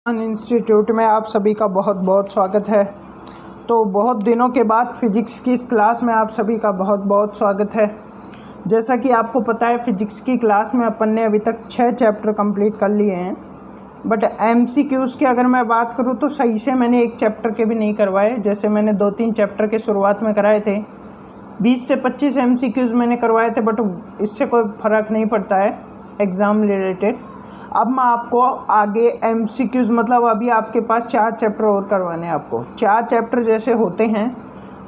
Institute में आप सभी का बहुत बहुत स्वागत है। तो बहुत दिनों के बाद फ़िज़िक्स की इस क्लास में आप सभी का बहुत बहुत स्वागत है। जैसा कि आपको पता है, फ़िज़िक्स की क्लास में अपन ने अभी तक 6 चैप्टर कंप्लीट कर लिए हैं, बट एमसीक्यूज़ की अगर मैं बात करूं तो सही से मैंने एक चैप्टर के भी नहीं करवाए। जैसे मैंने 2-3 चैप्टर के शुरुआत में कराए थे, 20 से 25 एमसीक्यूज़ मैंने करवाए थे, बट इससे कोई फ़र्क नहीं पड़ता है एग्ज़ाम रिलेटेड। अब मैं आपको आगे एमसीक्यूज़ मतलब अभी आपके पास 4 चैप्टर और करवाने हैं। आपको 4 चैप्टर जैसे होते हैं,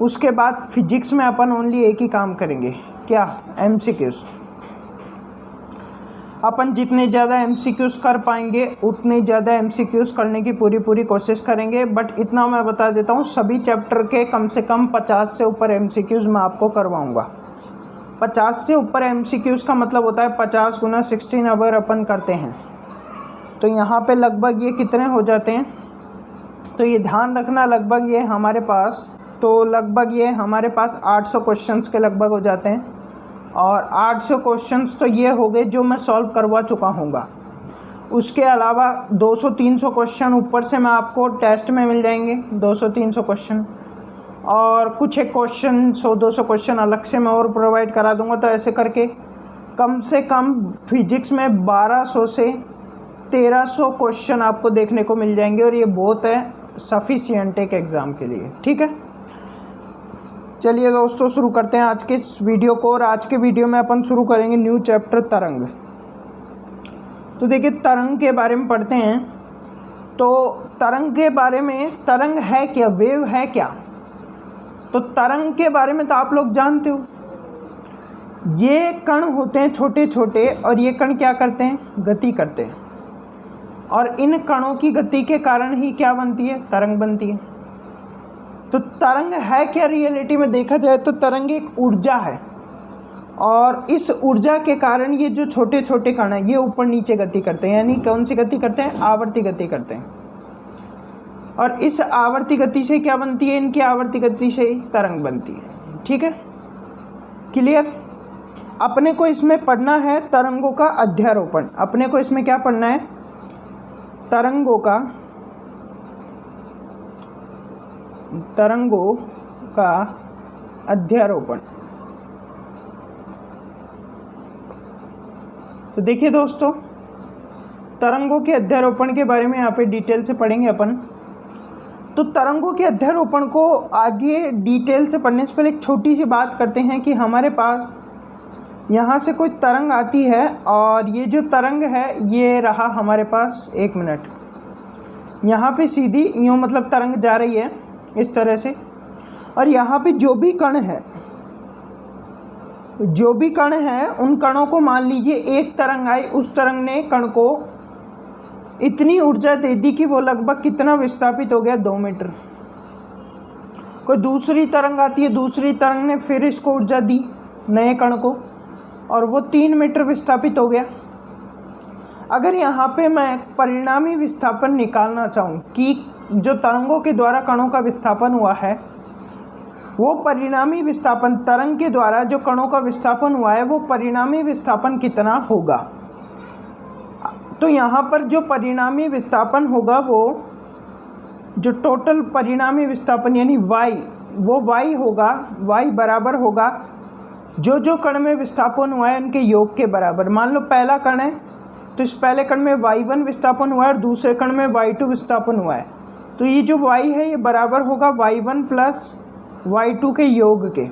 उसके बाद फिजिक्स में अपन ओनली एक ही काम करेंगे, क्या? एमसीक्यूज़। अपन जितने ज़्यादा एमसीक्यूज़ कर पाएंगे उतने ज़्यादा एमसीक्यूज़ करने की पूरी कोशिश करेंगे। बट इतना मैं बता देता हूँ, सभी चैप्टर के कम से कम 50 से ऊपर एमसीक्यूज़ मैं आपको करवाऊँगा। 50 से ऊपर एमसीक्यूज़ का मतलब होता है 50 × 16 अगर अपन करते हैं तो यहाँ पे लगभग ये कितने हो जाते हैं, तो ये ध्यान रखना, लगभग ये हमारे पास 800 क्वेश्चंस के लगभग हो जाते हैं। और 800 क्वेश्चंस तो ये हो गए जो मैं सॉल्व करवा चुका हूँगा। उसके अलावा 200-300 क्वेश्चन ऊपर से मैं आपको टेस्ट में मिल जाएंगे, 200-300 क्वेश्चन, और कुछ एक क्वेश्चन 100-200 क्वेश्चन अलग से मैं और प्रोवाइड करा दूँगा। तो ऐसे करके कम से कम फिजिक्स में 1200 से 1300 क्वेश्चन आपको देखने को मिल जाएंगे, और ये बहुत है सफिशिएंट एक एग्ज़ाम के लिए। ठीक है, चलिए दोस्तों शुरू करते हैं आज के इस वीडियो को। और आज के वीडियो में अपन शुरू करेंगे न्यू चैप्टर तरंग। तो देखिए, तरंग के बारे में पढ़ते हैं। तो तरंग के बारे में, तरंग है क्या, वेव है क्या? तो तरंग के बारे में तो आप लोग जानते हो, ये कण होते हैं छोटे छोटे, और ये कण क्या करते हैं, गति करते हैं। और इन कणों की गति के कारण ही क्या बनती है, तरंग बनती है। तो तरंग है क्या? रियलिटी में देखा जाए तो तरंग एक ऊर्जा है, और इस ऊर्जा के कारण ये जो छोटे छोटे कण हैं ये ऊपर नीचे गति करते हैं। यानी कौन सी गति करते हैं? आवर्ती गति करते हैं। और इस आवर्ती गति से क्या बनती है? इनकी आवर्ती गति से ही तरंग बनती है। ठीक है, क्लियर? अपने को इसमें पढ़ना है तरंगों का अध्यारोपण। अपने को इसमें क्या पढ़ना है? तरंगों का अध्यारोपण। तो देखिए दोस्तों, तरंगों के अध्यारोपण के बारे में यहाँ पे डिटेल से पढ़ेंगे अपन। तो तरंगों के अध्यारोपण को आगे डिटेल से पढ़ने से पहले एक छोटी सी बात करते हैं कि हमारे पास यहाँ से कोई तरंग आती है, और ये जो तरंग है ये रहा हमारे पास, 1 मिनट, यहाँ पे सीधी यूँ मतलब तरंग जा रही है इस तरह से। और यहाँ पे जो भी कण है उन कणों को मान लीजिए एक तरंग आई, उस तरंग ने कण को इतनी ऊर्जा दे दी कि वो लगभग कितना विस्थापित हो गया, 2 मीटर। कोई दूसरी तरंग आती है, दूसरी तरंग ने फिर इसको ऊर्जा दी नए कण को, और वो 3 मीटर विस्थापित हो गया। अगर यहाँ पे मैं परिणामी विस्थापन निकालना चाहूँ कि जो तरंगों के द्वारा कणों का विस्थापन हुआ है, वो परिणामी विस्थापन, तरंग के द्वारा जो कणों का विस्थापन हुआ है वो परिणामी विस्थापन कितना होगा, तो यहाँ पर जो परिणामी विस्थापन होगा वो जो टोटल परिणामी विस्थापन यानी y, वो y होगा, y बराबर होगा जो कण में विस्थापन हुआ है उनके योग के बराबर। मान लो पहला कण है तो इस पहले कण में y1 विस्थापन हुआ है और दूसरे कण में y2 विस्थापन हुआ है, तो ये जो y है ये बराबर होगा y1 + y2 के योग के।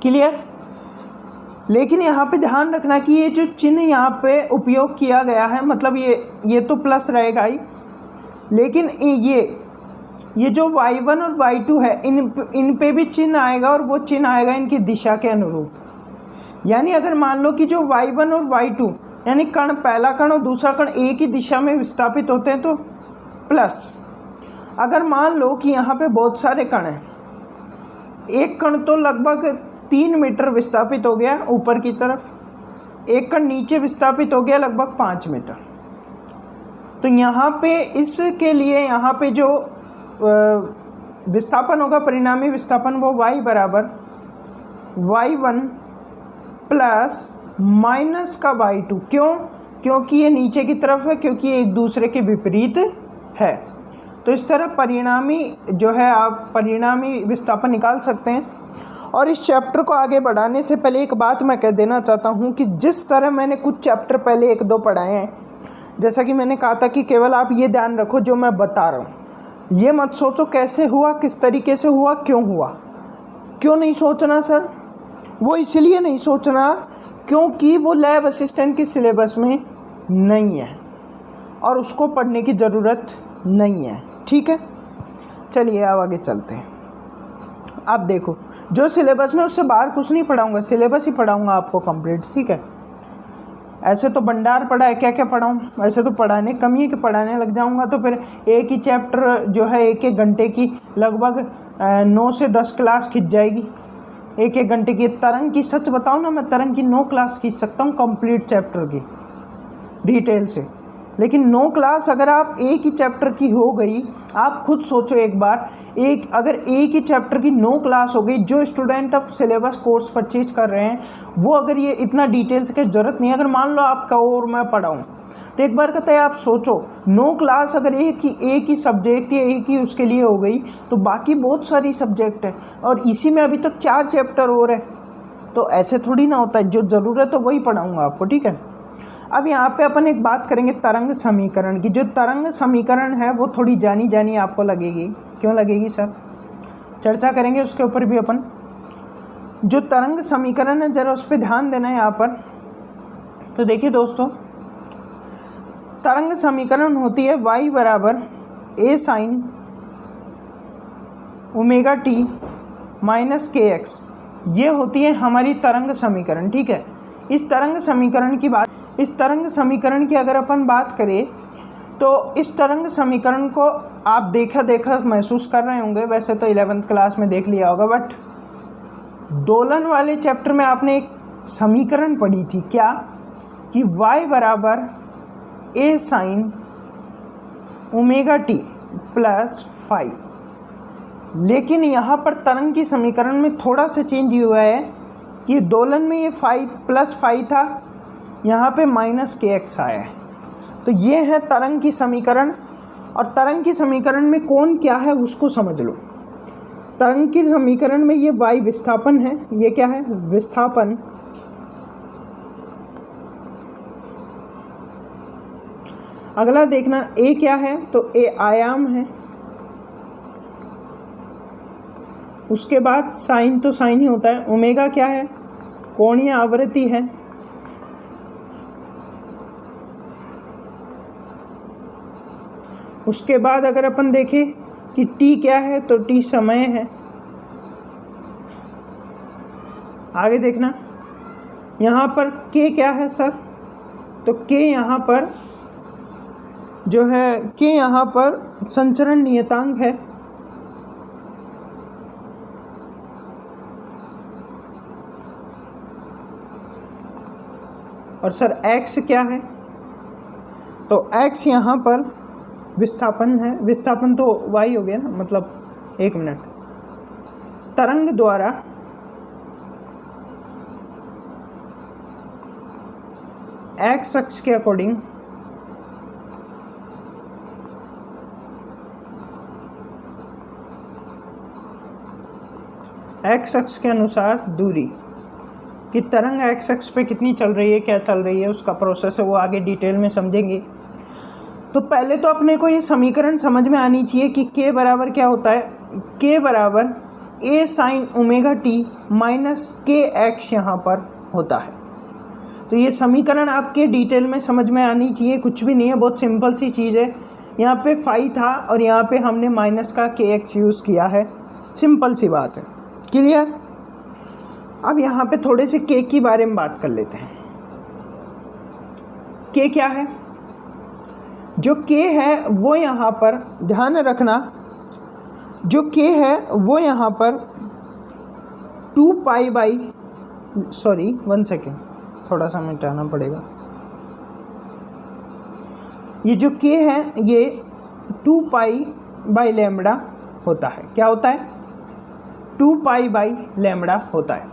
क्लियर? लेकिन यहाँ पे ध्यान रखना कि ये जो चिन्ह यहाँ पे उपयोग किया गया है, मतलब ये तो प्लस रहेगा ही, लेकिन ये जो y1 और y2 है इन पे भी चिन्ह आएगा, और वो चिन्ह आएगा इनकी दिशा के अनुरूप। यानी अगर मान लो कि जो y1 और y2 यानी कण, पहला कण और दूसरा कण एक ही दिशा में विस्थापित होते हैं तो प्लस। अगर मान लो कि यहाँ पे बहुत सारे कण हैं, एक कण तो लगभग 3 मीटर विस्थापित हो गया ऊपर की तरफ, एक कण नीचे विस्थापित हो गया लगभग 5 मीटर, तो यहाँ पे इसके लिए यहाँ पे जो विस्थापन होगा, परिणामी विस्थापन, वो y बराबर y1 + -का y2। क्यों? क्योंकि ये नीचे की तरफ है, क्योंकि ये एक दूसरे के विपरीत है। तो इस तरह परिणामी जो है आप परिणामी विस्थापन निकाल सकते हैं। और इस चैप्टर को आगे बढ़ाने से पहले एक बात मैं कह देना चाहता हूँ कि जिस तरह मैंने कुछ चैप्टर पहले 1-2 पढ़ाए हैं, जैसा कि मैंने कहा था कि केवल आप ये ध्यान रखो जो मैं बता रहा हूँ, ये मत सोचो कैसे हुआ, किस तरीके से हुआ, क्यों हुआ। क्यों नहीं सोचना सर? वो इसलिए नहीं सोचना क्योंकि वो लैब असिस्टेंट के सिलेबस में नहीं है और उसको पढ़ने की ज़रूरत नहीं है। ठीक है, चलिए अब आगे चलते हैं। अब देखो, जो सिलेबस में उससे बाहर कुछ नहीं पढ़ाऊँगा, सिलेबस ही पढ़ाऊँगा आपको कंप्लीट। ठीक है, ऐसे तो भंडार पढ़ा है, क्या क्या पढ़ाऊँ? ऐसे तो पढ़ाने कम ही है कि पढ़ाने लग जाऊँगा तो फिर एक ही चैप्टर जो है 1-1 घंटे की लगभग 9 से 10 क्लास खिंच जाएगी। 1-1 घंटे की तरंग की, सच बताऊँ ना, मैं तरंग की 9 क्लास खींच सकता हूँ कंप्लीट चैप्टर की डिटेल से। लेकिन 9 क्लास अगर आप एक ही चैप्टर की हो गई, आप खुद सोचो एक बार, अगर एक ही चैप्टर की 9 क्लास हो गई, जो स्टूडेंट अब सिलेबस कोर्स परचेज कर रहे हैं वो अगर ये इतना डिटेल से ज़रूरत नहीं है, अगर मान लो आपका और मैं पढ़ाऊँ तो एक बार कहते हैं आप सोचो 9 क्लास अगर एक ही सब्जेक्ट या एक ही उसके लिए हो गई तो बाकी बहुत सारी सब्जेक्ट है और इसी में अभी तक 4 चैप्टर और है। तो ऐसे थोड़ी ना होता है, जो ज़रूरत है वही पढ़ाऊँगा आपको। ठीक है, अब यहाँ पे अपन एक बात करेंगे तरंग समीकरण की। जो तरंग समीकरण है वो थोड़ी जानी जानी आपको लगेगी। क्यों लगेगी सर? चर्चा करेंगे उसके ऊपर भी अपन। जो तरंग समीकरण है ज़रा उस पर ध्यान देना है यहाँ पर। तो देखिए दोस्तों, तरंग समीकरण होती है y बराबर a sin omega T minus के एक्स। ये होती है हमारी तरंग समीकरण। ठीक है, इस तरंग समीकरण की अगर अपन बात करें तो इस तरंग समीकरण को आप देखा महसूस कर रहे होंगे, वैसे तो 11th क्लास में देख लिया होगा, बट दोलन वाले चैप्टर में आपने एक समीकरण पढ़ी थी क्या, कि y बराबर a sin omega t plus phi. लेकिन यहाँ पर तरंग की समीकरण में थोड़ा सा चेंज हुआ है कि दोलन में ये फाई प्लस फाई था, यहाँ पे माइनस के एक्स आया है। तो ये है तरंग की समीकरण। और तरंग की समीकरण में कौन क्या है उसको समझ लो। तरंग की समीकरण में ये y विस्थापन है, ये क्या है? विस्थापन। अगला देखना a क्या है, तो a आयाम है। उसके बाद साइन, तो साइन ही होता है। ओमेगा क्या है? कोणीय आवृत्ति है। उसके बाद अगर अपन देखें कि t क्या है, तो t समय है। आगे देखना यहाँ पर k क्या है सर, तो k यहाँ पर जो है k यहाँ पर संचरण नियतांक है। और सर x क्या है, तो x यहाँ पर विस्थापन है। विस्थापन तो y हो गया ना, मतलब एक मिनट, तरंग द्वारा x अक्ष के अकॉर्डिंग x अक्ष के अनुसार दूरी, कि तरंग x अक्ष पे कितनी चल रही है, क्या चल रही है, उसका प्रोसेस है, वो आगे डिटेल में समझेंगे। तो पहले तो अपने को ये समीकरण समझ में आनी चाहिए कि k बराबर क्या होता है। k बराबर a sine omega T minus के एक्स यहाँ पर होता है। तो ये समीकरण आपके डिटेल में समझ में आनी चाहिए, कुछ भी नहीं है, बहुत सिंपल सी चीज़ है। यहाँ पे फाई था और यहाँ पे हमने माइनस का के एक्स यूज़ किया है, सिंपल सी बात है। क्लियर? अब यहाँ पे थोड़े से के के बारे में बात कर लेते हैं। के क्या है? जो के है वो यहाँ पर ध्यान रखना, जो के है वो यहाँ पर 2 पाई बाई, सॉरी 1 सेकेंड, थोड़ा सा मिटाना पड़ेगा। ये जो के है ये 2 पाई बाई लैम्बडा होता है। क्या होता है? 2 पाई बाई लैम्बडा होता है।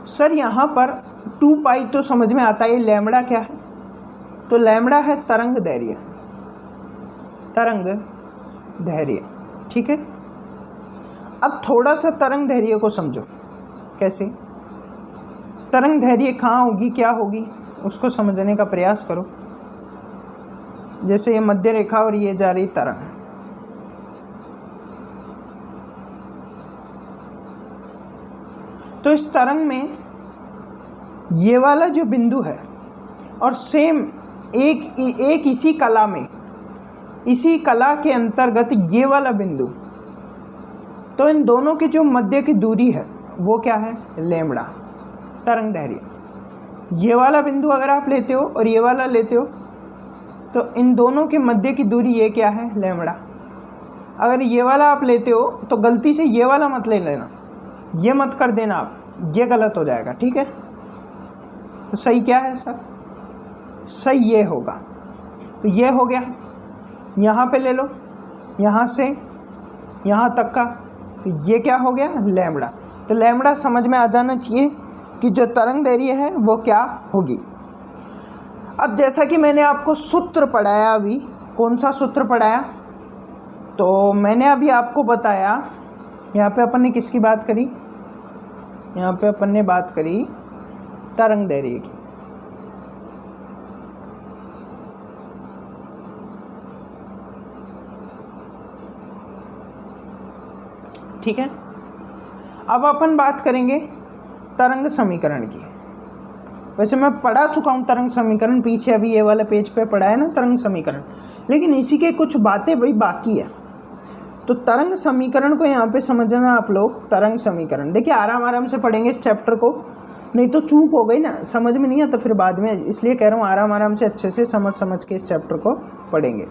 सर यहाँ पर 2 पाई तो समझ में आता है, ये लैम्बडा क्या है? तो लैम्बडा है तरंग दैर्घ्य। तरंग दैर्घ्य। ठीक है, अब थोड़ा सा तरंग दैर्घ्य को समझो। कैसे? तरंग दैर्घ्य कहाँ होगी, क्या होगी, उसको समझने का प्रयास करो। जैसे ये मध्य रेखा और ये जा रही तरंग, तो इस तरंग में ये वाला जो बिंदु है और सेम एक इसी कला में, इसी कला के अंतर्गत ये वाला बिंदु, तो इन दोनों की जो मध्य की दूरी है वो क्या है, लैम्बडा, तरंग दैर्घ्य। ये वाला बिंदु अगर आप लेते हो और ये वाला लेते हो तो इन दोनों के मध्य की दूरी ये क्या है, लैम्बडा। अगर ये वाला आप लेते हो तो गलती से ये वाला मत ले लेना, ये मत कर देना आप, ये गलत हो जाएगा। ठीक है, तो सही क्या है सर, सही ये होगा। तो ये हो गया, यहाँ पे ले लो, यहाँ से यहाँ तक का, तो ये क्या हो गया, लैम्बडा। तो लैम्बडा समझ में आ जाना चाहिए कि जो तरंग दैर्घ्य है वो क्या होगी। अब जैसा कि मैंने आपको सूत्र पढ़ाया, अभी कौन सा सूत्र पढ़ाया, तो मैंने अभी आपको बताया, यहाँ पे अपन ने किसकी बात करी, यहाँ पे अपन ने बात करी तरंग दैर्घ्य की। ठीक है, अब अपन बात करेंगे तरंग समीकरण की। वैसे मैं पढ़ा चुका हूँ तरंग समीकरण, पीछे अभी ये वाला पेज पे पढ़ा है ना तरंग समीकरण, लेकिन इसी के कुछ बातें भाई बाकी है। तो तरंग समीकरण को यहाँ पे समझना आप लोग। तरंग समीकरण देखिए आराम आराम से पढ़ेंगे इस चैप्टर को, नहीं तो चूक हो गई ना, समझ में नहीं आता फिर बाद में, इसलिए कह रहा हूँ आराम आराम से अच्छे से समझ के इस चैप्टर को पढ़ेंगे।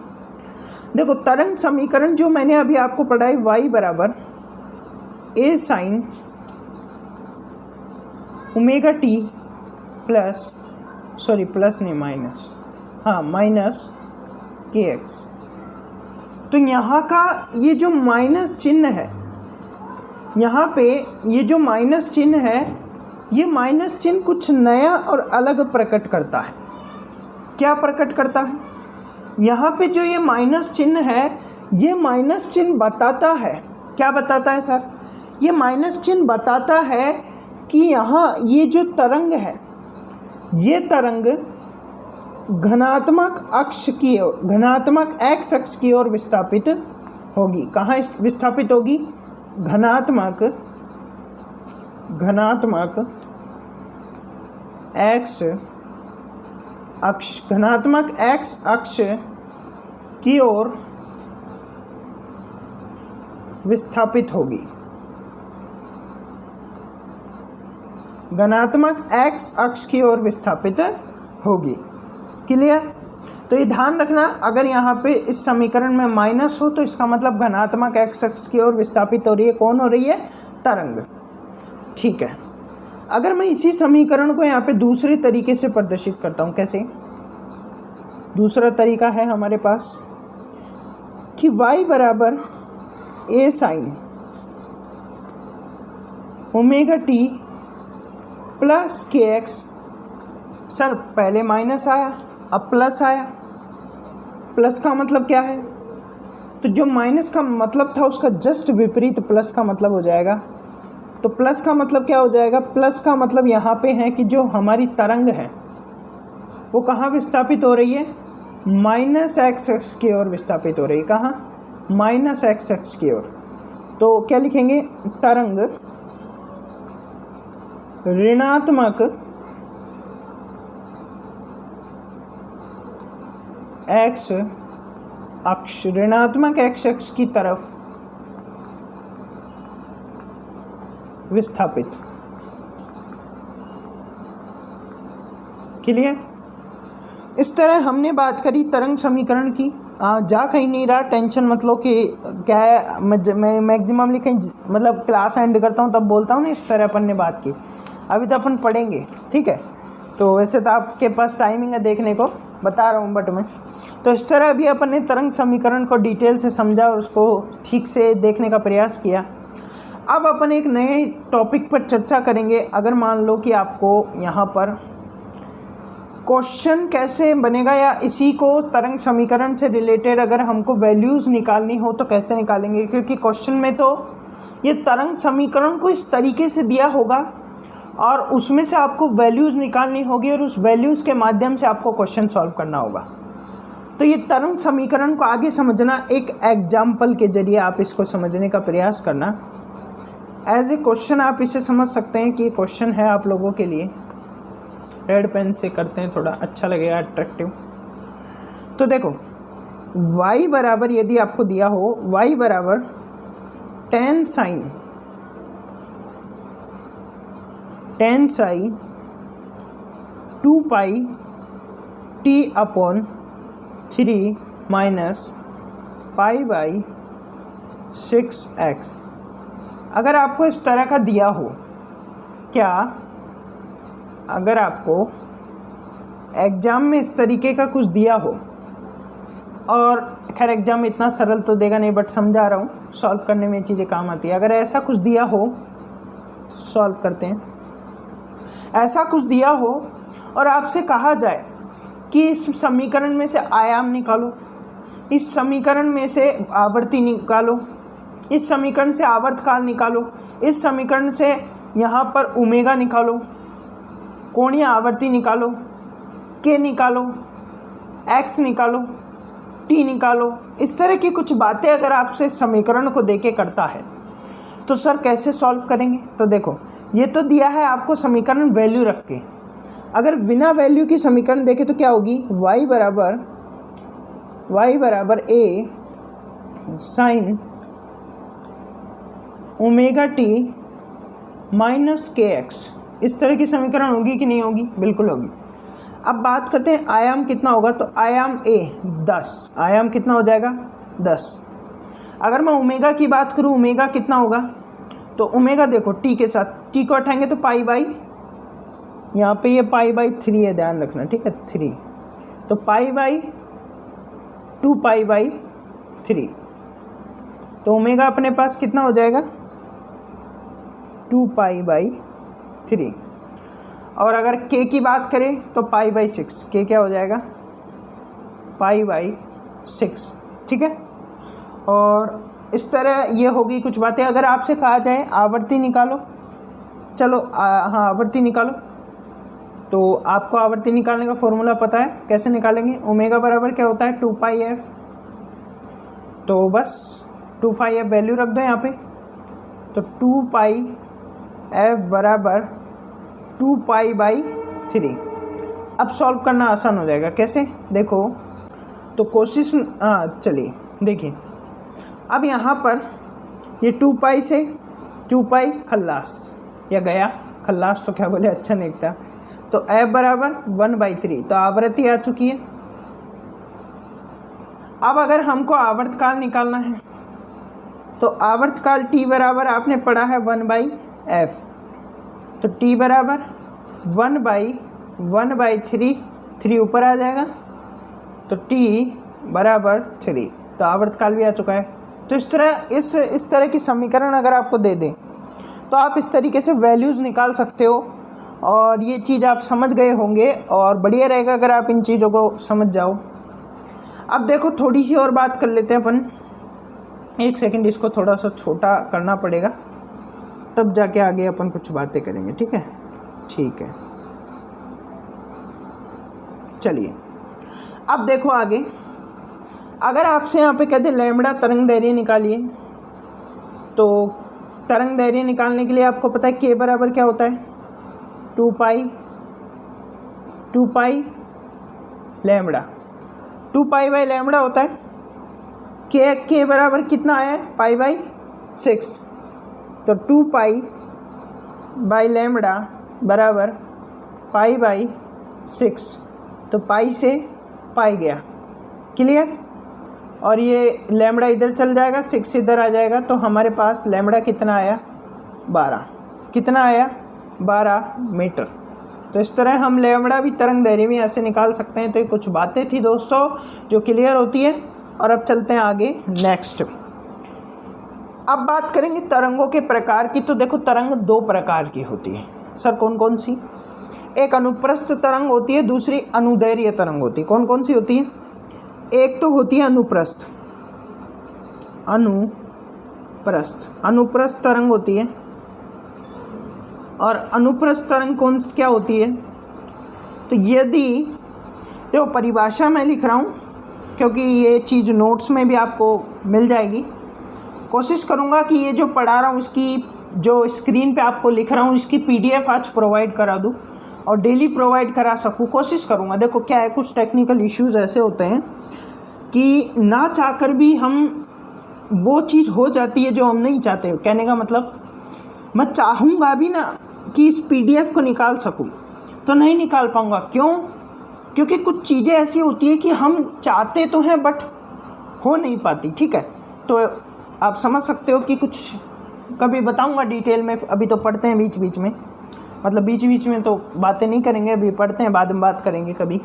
देखो तरंग समीकरण जो मैंने अभी आपको पढ़ाई, y बराबर a sine omega t plus, sorry plus नहीं माइनस, हाँ माइनस के एक्स। तो यहाँ का ये जो माइनस चिन्ह है, यहाँ पे ये जो माइनस चिन्ह है, ये माइनस चिन्ह कुछ नया और अलग प्रकट करता है। क्या प्रकट करता है? यहाँ पे जो ये माइनस चिन्ह है, ये माइनस चिन्ह बताता है, क्या बताता है सर? ये माइनस चिन्ह बताता है कि यहाँ ये जो तरंग है, ये तरंग घनात्मक अक्ष की ओर, घनात्मक एक्स अक्ष की ओर विस्थापित होगी। कहाँ विस्थापित होगी? घनात्मक एक्स अक्ष, घनात्मक एक्स अक्ष की ओर विस्थापित होगी। घनात्मक एक्स अक्ष की ओर विस्थापित होगी। क्लियर? तो ये ध्यान रखना, अगर यहाँ पे इस समीकरण में माइनस हो तो इसका मतलब घनात्मक एक्स अक्ष की ओर विस्थापित हो रही है। कौन हो रही है? तरंग। ठीक है, अगर मैं इसी समीकरण को यहाँ पे दूसरे तरीके से प्रदर्शित करता हूँ, कैसे? दूसरा तरीका है हमारे पास कि y बराबर a sine omega t plus के एक्स। सर पहले माइनस आया, अब प्लस आया, प्लस का मतलब क्या है? तो जो माइनस का मतलब था उसका जस्ट विपरीत प्लस का मतलब हो जाएगा। तो प्लस का मतलब क्या हो जाएगा? प्लस का मतलब यहाँ पे है कि जो हमारी तरंग है वो कहाँ विस्थापित हो रही है? माइनस एक्स एक्स की ओर विस्थापित हो रही है। कहाँ? माइनस एक्स एक्स की ओर। तो क्या लिखेंगे? तरंग ऋणात्मक एक्स अक्ष, ऋणात्मक एक्स अक्ष की तरफ विस्थापित। क्लियर? इस तरह हमने बात करी तरंग समीकरण की। जा कहीं नहीं रहा, टेंशन मत लो कि क्या है, मैं मैक्सिममली कहीं मतलब क्लास एंड करता हूँ तब बोलता हूँ ना, इस तरह अपन ने बात की। अभी तो अपन पढ़ेंगे, ठीक है? तो वैसे तो आपके पास टाइमिंग है देखने को, बता रहा हूँ बट मैं तो इस तरह अभी अपन ने तरंग समीकरण को डिटेल से समझा और उसको ठीक से देखने का प्रयास किया। अब अपन एक नए टॉपिक पर चर्चा करेंगे। अगर मान लो कि आपको यहाँ पर क्वेश्चन कैसे बनेगा, या इसी को तरंग समीकरण से रिलेटेड अगर हमको वैल्यूज़ निकालनी हो तो कैसे निकालेंगे, क्योंकि क्वेश्चन में तो ये तरंग समीकरण को इस तरीके से दिया होगा और उसमें से आपको वैल्यूज़ निकालनी होगी और उस वैल्यूज़ के माध्यम से आपको क्वेश्चन सॉल्व करना होगा। तो ये तरंग समीकरण को आगे समझना, एक एग्जाम्पल के जरिए आप इसको समझने का प्रयास करना। एज ए क्वेश्चन आप इसे समझ सकते हैं कि ये क्वेश्चन है आप लोगों के लिए। रेड पेन से करते हैं, थोड़ा अच्छा लगेगा, अट्रैक्टिव। तो देखो y बराबर यदि आपको दिया हो, y बराबर tan sine 2 pi t upon 3 minus pi by 6x। अगर आपको इस तरह का दिया हो, क्या अगर आपको एग्ज़ाम में इस तरीके का कुछ दिया हो, और खैर एग्ज़ाम में इतना सरल तो देगा नहीं, बट समझा रहा हूँ, सॉल्व करने में चीज़ें काम आती है। अगर ऐसा कुछ दिया हो, सॉल्व करते हैं, ऐसा कुछ दिया हो और आपसे कहा जाए कि इस समीकरण में से आयाम निकालो, इस समीकरण में से आवर्ती निकालो, इस समीकरण से आवर्तकाल निकालो, इस समीकरण से यहाँ पर ओमेगा निकालो, कोणीय आवर्ती निकालो, के निकालो, एक्स निकालो, टी निकालो, इस तरह की कुछ बातें अगर आपसे समीकरण को देके करता है तो सर कैसे सॉल्व करेंगे। तो देखो ये तो दिया है आपको समीकरण वैल्यू रख के, अगर बिना वैल्यू की समीकरण देखे तो क्या होगी, y बराबर a sine omega T minus के एक्स, इस तरह की समीकरण होगी कि नहीं होगी, बिल्कुल होगी। अब बात करते हैं आयाम कितना होगा, तो आयाम a 10, आयाम कितना हो जाएगा 10। अगर मैं ओमेगा की बात करूं, ओमेगा कितना होगा, तो ओमेगा देखो t के साथ, t को उठाएंगे तो पाई बाई, यहाँ पे ये पाई बाई 3 है, ध्यान रखना, ठीक है 3, तो पाई बाई 2 पाई बाई 3, तो ओमेगा अपने पास कितना हो जाएगा 2 पाई बाई 3। और अगर k की बात करें तो पाई बाई 6, k क्या हो जाएगा पाई बाई 6, ठीक है। और इस तरह ये होगी कुछ बातें। अगर आपसे कहा जाए आवर्ती निकालो, चलो हाँ आवर्ती निकालो, तो आपको आवर्ती निकालने का फॉर्मूला पता है, कैसे निकालेंगे, ओमेगा बराबर क्या होता है 2 पाई एफ, तो बस 2 पाई एफ वैल्यू रख दो यहाँ पे, तो 2 पाई एफ बराबर 2 पाई बाई 3। अब सॉल्व करना आसान हो जाएगा, कैसे देखो, तो कोशिश, चलिए देखिए, अब यहाँ पर ये 2 पाई से 2 पाई खल्लास, या गया खल्लास तो क्या बोले, अच्छा नहीं था, तो एफ बराबर 1/3, तो आवृत्ति आ चुकी है। अब अगर हमको आवर्तकाल निकालना है तो आवर्तकाल t बराबर आपने पढ़ा है 1/f, तो t बराबर 1/1/3, 3 ऊपर आ जाएगा, तो t बराबर 3, तो आवर्तकाल भी आ चुका है। तो इस तरह की समीकरण अगर आपको दे दें तो आप इस तरीके से वैल्यूज़ निकाल सकते हो, और ये चीज़ आप समझ गए होंगे, और बढ़िया रहेगा अगर आप इन चीज़ों को समझ जाओ। अब देखो थोड़ी सी और बात कर लेते हैं अपन, एक सेकंड, इसको थोड़ा सा छोटा करना पड़ेगा, तब जाके आगे अपन कुछ बातें करेंगे, ठीक है, ठीक है। चलिए अब देखो आगे, अगर आपसे यहाँ पे कहते लैम्बडा तरंग दैर्घ्य निकालिए, तो तरंग दैर्घ्य निकालने के लिए आपको पता है के बराबर क्या होता है 2 पाई लैम्बडा, 2 पाई बाई लैम्बडा होता है। के बराबर कितना आया है पाई बाई 6, तो 2 पाई बाई लैम्बडा बराबर पाई बाई 6, तो पाई से पाई गया, क्लियर। और ये लैम्बडा इधर चल जाएगा, 6 इधर आ जाएगा, तो हमारे पास लैम्बडा कितना आया 12, कितना आया 12 मीटर। तो इस तरह हम लैम्बडा भी तरंग दैर्घ्य में ऐसे निकाल सकते हैं। तो ये कुछ बातें थी दोस्तों जो क्लियर होती है, और अब चलते हैं आगे नेक्स्ट। अब बात करेंगे तरंगों के प्रकार की। तो देखो तरंग 2 प्रकार की होती है। सर कौन कौन सी? एक अनुप्रस्थ तरंग होती है, दूसरी अनुदैर्घ्य तरंग होती है। कौन कौन सी होती है? एक तो होती है अनुप्रस्थ, अनुप्रस्थ तरंग होती है। और अनुप्रस्थ तरंग क्या होती है? तो यदि देखो परिभाषा मैं लिख रहा हूँ क्योंकि ये चीज़ नोट्स में भी आपको मिल जाएगी। कोशिश करूँगा कि ये जो पढ़ा रहा हूँ इसकी जो स्क्रीन पे आपको लिख रहा हूँ इसकी PDF आज प्रोवाइड करा दूँ और डेली प्रोवाइड करा सकूँ, कोशिश करूँगा। देखो क्या है, कुछ टेक्निकल इश्यूज़ ऐसे होते हैं कि ना चाहकर भी हम वो चीज़ हो जाती है जो हम नहीं चाहते। कहने का मतलब मैं चाहूँगा भी ना कि इस PDF को निकाल सकूँ तो नहीं निकाल पाऊँगा। क्यों? क्योंकि कुछ चीज़ें ऐसी होती है कि हम चाहते तो हैं बट हो नहीं पाती। ठीक है, तो आप समझ सकते हो कि कुछ कभी बताऊंगा डिटेल में। अभी तो पढ़ते हैं बीच बीच में, मतलब बीच बीच में तो बातें नहीं करेंगे, अभी पढ़ते हैं, बाद में बात करेंगे कभी।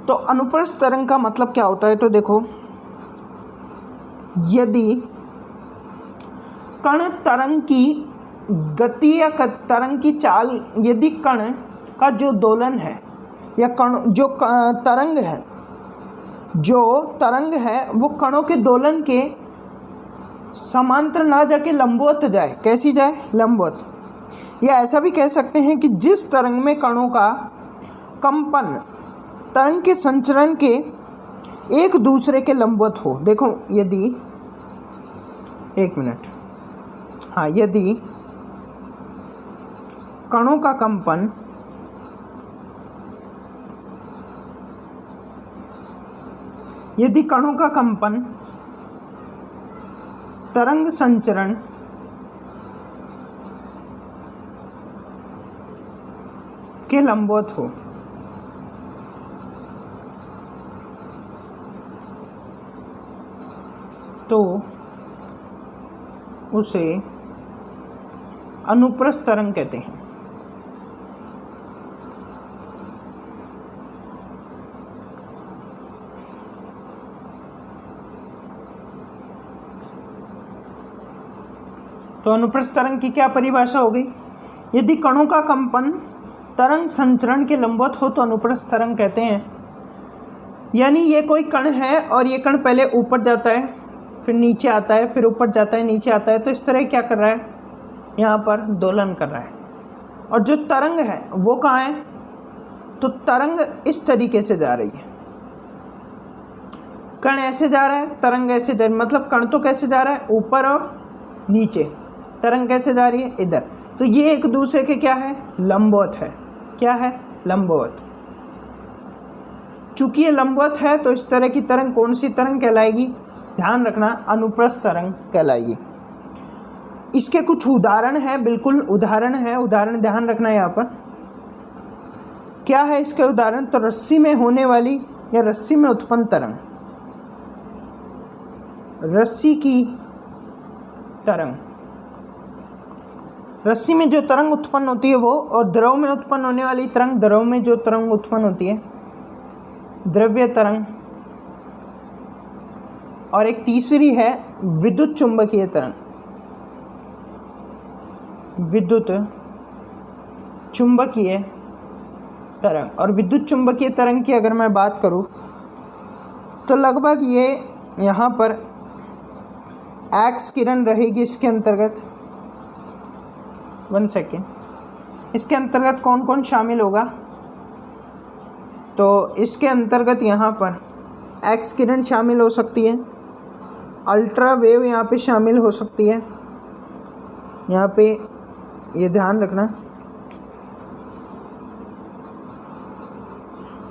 तो अनुप्रस्थ तरंग का मतलब क्या होता है? तो देखो, यदि कण तरंग की गति या तरंग की चाल, यदि कण का जो दोलन है या कण जो तरंग है वो कणों के दोलन के समांतर ना जाके लंबवत जाए। कैसी जाए? लंबवत। या ऐसा भी कह सकते हैं कि जिस तरंग में कणों का कंपन तरंग के संचरण के एक दूसरे के लंबवत हो। देखो यदि यदि कणों का कंपन तरंग संचरण के लंबवत हो तो उसे अनुप्रस्थ तरंग कहते हैं। तो अनुप्रस्थ तरंग की क्या परिभाषा हो गई? यदि कणों का कंपन तरंग संचरण के लंबवत हो तो अनुप्रस्थ तरंग कहते हैं। यानी ये कोई कण है और ये कण पहले ऊपर जाता है, फिर नीचे आता है, फिर ऊपर जाता है, नीचे आता है। तो इस तरह क्या कर रहा है? यहाँ पर दोलन कर रहा है। और जो तरंग है वो कहाँ है? तो तरंग इस तरीके से जा रही है, कण ऐसे जा रहा है, तरंग ऐसे जा रही है। मतलब कण तो कैसे जा रहा है? ऊपर और नीचे। तरंग कैसे जा रही है? इधर। तो ये एक दूसरे के क्या है? लंबवत है। क्या है? लंबवत। चूंकि ये लंबवत है तो इस तरह की तरंग कौन सी तरंग कहलाएगी? ध्यान रखना, अनुप्रस्थ तरंग कहलाएगी। इसके कुछ उदाहरण है, बिल्कुल उदाहरण है, उदाहरण ध्यान रखना यहाँ पर। क्या है इसके उदाहरण? तो रस्सी में होने वाली या रस्सी में उत्पन्न तरंग, रस्सी की तरंग, रस्सी में जो तरंग उत्पन्न होती है वो, और द्रव में उत्पन्न होने वाली तरंग, द्रव में जो तरंग उत्पन्न होती है द्रव्य तरंग। और एक तीसरी है विद्युत चुंबकीय तरंग, विद्युत चुंबकीय तरंग। और विद्युत चुंबकीय तरंग की अगर मैं बात करूं तो लगभग ये यहाँ पर एक्स किरण रहेगी इसके अंतर्गत। 1 सेकेंड, इसके अंतर्गत कौन कौन शामिल होगा? तो इसके अंतर्गत यहाँ पर एक्स किरण शामिल हो सकती है, अल्ट्रा वेव यहाँ पे शामिल हो सकती है, यहाँ पे ये ध्यान रखना,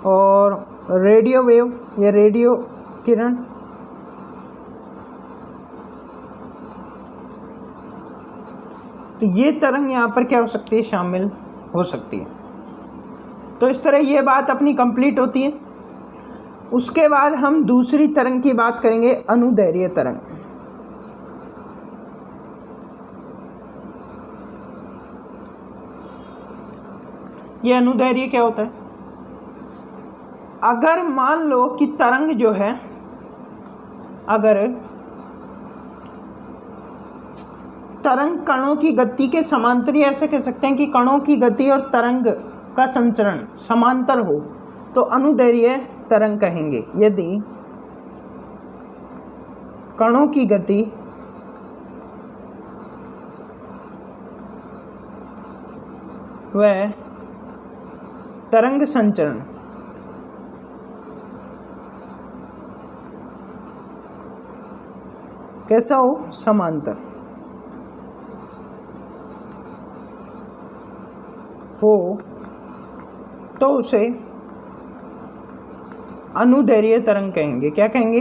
और रेडियो वेव या रेडियो किरण, तो ये तरंग यहाँ पर क्या हो सकती है? शामिल हो सकती है। तो इस तरह ये बात अपनी कंप्लीट होती है। उसके बाद हम दूसरी तरंग की बात करेंगे, अनुदैर्घ्य तरंग। ये अनुदैर्घ्य क्या होता है? अगर मान लो कि तरंग जो है, अगर तरंग कणों की गति के समांतर, ऐसे कह सकते हैं कि कणों की गति और तरंग का संचरण समांतर हो तो अनुदैर्घ्य तरंग कहेंगे। यदि कणों की गति व तरंग संचरण कैसा हो, समांतर हो तो उसे अनुदैर्घ्य तरंग कहेंगे। क्या कहेंगे?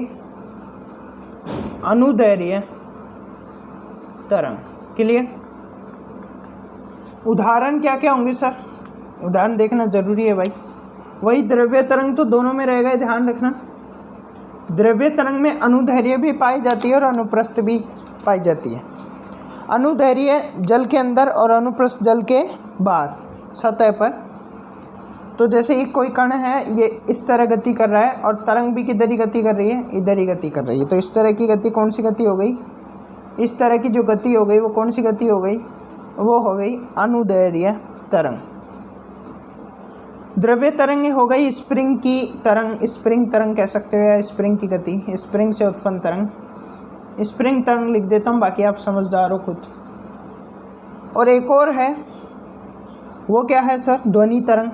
अनुदैर्घ्य तरंग। क्लियर? उदाहरण क्या क्या होंगे सर? उदाहरण देखना जरूरी है भाई। वही द्रव्य तरंग तो दोनों में रहेगा, ध्यान रखना। द्रव्य तरंग में अनुदैर्घ्य भी पाई जाती है और अनुप्रस्थ भी पाई जाती है। अनुदैर्घ्य जल के अंदर और अनुप्रस्थ जल के बाहर सतह पर। तो जैसे एक कोई कण है, ये इस तरह गति कर रहा है और तरंग भी किधर ही गति कर रही है, इधर ही गति कर रही है। तो इस तरह की गति कौन सी गति हो गई? इस तरह की जो गति हो गई वो कौन सी गति हो गई? वो हो गई अनुदैर्घ्य तरंग। द्रव्य तरंग हो गई स्प्रिंग की तरंग, स्प्रिंग तरंग कह सकते हो, या स्प्रिंग की गति, स्प्रिंग से उत्पन्न तरंग। स्प्रिंग तरंग लिख देता हूँ, बाकी आप समझदार हो खुद। और एक और है, वो क्या है सर? ध्वनि तरंग।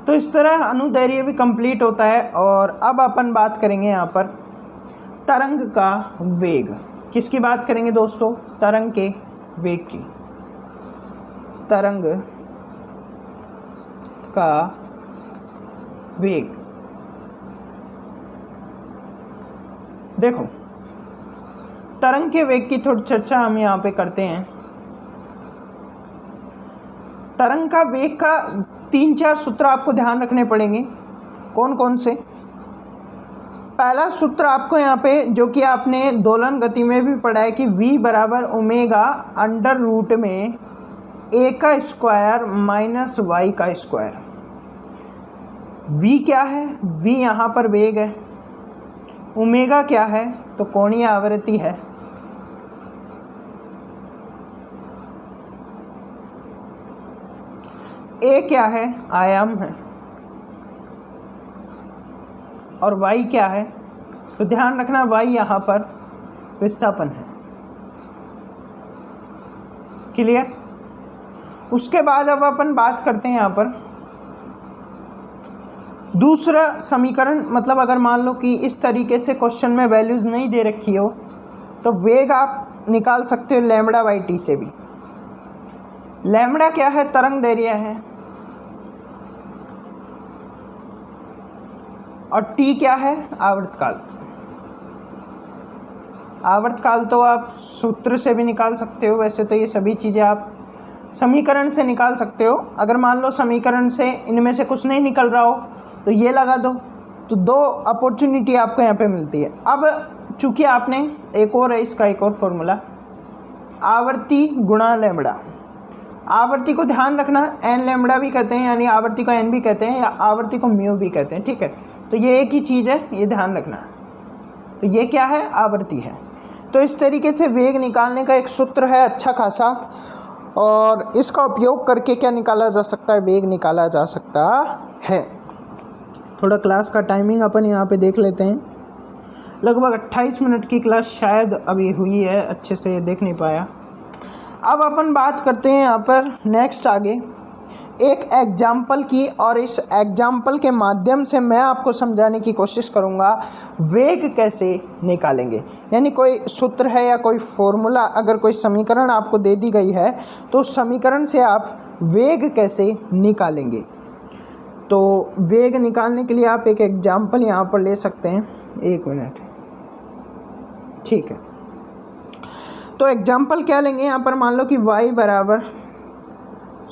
तो इस तरह अनुदैर्घ्य भी कंप्लीट होता है। और अब अपन बात करेंगे यहाँ पर तरंग का वेग। किसकी बात करेंगे दोस्तों? तरंग के वेग की। तरंग का वेग। देखो, तरंग के वेग की थोड़ी चर्चा हम यहाँ पे करते हैं। तरंग का वेग का 3-4 सूत्र आपको ध्यान रखने पड़ेंगे। कौन कौन से? पहला सूत्र आपको यहाँ पे, जो कि आपने दोलन गति में भी पढ़ा है, कि v बराबर ओमेगा अंडर रूट में a का स्क्वायर माइनस y का स्क्वायर। v क्या है? v यहाँ पर वेग है। ओमेगा क्या है? तो कोणीय आवृत्ति है। a क्या है? आयाम है। और y क्या है? तो ध्यान रखना, y यहाँ पर विस्थापन है। क्लियर? उसके बाद अब अपन बात करते हैं यहाँ पर दूसरा समीकरण। मतलब अगर मान लो कि इस तरीके से क्वेश्चन में वैल्यूज नहीं दे रखी हो तो वेग आप निकाल सकते हो लैम्बडा बाई टी से भी। लैम्बडा क्या है? तरंग दैर्घ्य है। और टी क्या है? आवर्तकाल। आवर्तकाल तो आप सूत्र से भी निकाल सकते हो। वैसे तो ये सभी चीज़ें आप समीकरण से निकाल सकते हो। अगर मान लो समीकरण से इनमें से कुछ नहीं निकल रहा हो तो ये लगा दो। तो 2 अपॉर्चुनिटी आपको यहाँ पे मिलती है। अब चूंकि आपने एक और है, इसका एक और फॉर्मूला, आवर्ती गुणा लैम्बडा। आवर्ती को ध्यान रखना, एन लैम्बडा भी कहते हैं, यानी आवर्ती को एन भी कहते हैं, या आवर्ती को म्यू भी कहते हैं। ठीक है, तो ये एक ही चीज़ है, ये ध्यान रखना। तो ये क्या है? आवर्ती है। तो इस तरीके से वेग निकालने का एक सूत्र है अच्छा खासा, और इसका उपयोग करके क्या निकाला जा सकता है? वेग निकाला जा सकता है। थोड़ा क्लास का टाइमिंग अपन यहाँ पे देख लेते हैं। लगभग 28 मिनट की क्लास शायद अभी हुई है, अच्छे से देख नहीं पाया। अब अपन बात करते हैं यहाँ पर नेक्स्ट आगे एक एग्जाम्पल की, और इस एग्जाम्पल के माध्यम से मैं आपको समझाने की कोशिश करूँगा वेग कैसे निकालेंगे। यानी कोई सूत्र है या कोई फॉर्मूला, अगर कोई समीकरण आपको दे दी गई है तो उस समीकरण से आप वेग कैसे निकालेंगे। तो वेग निकालने के लिए आप एक एग्जाम्पल यहाँ पर ले सकते हैं। 1 मिनट, ठीक है। तो एग्जाम्पल क्या लेंगे यहाँ पर? मान लो कि y बराबर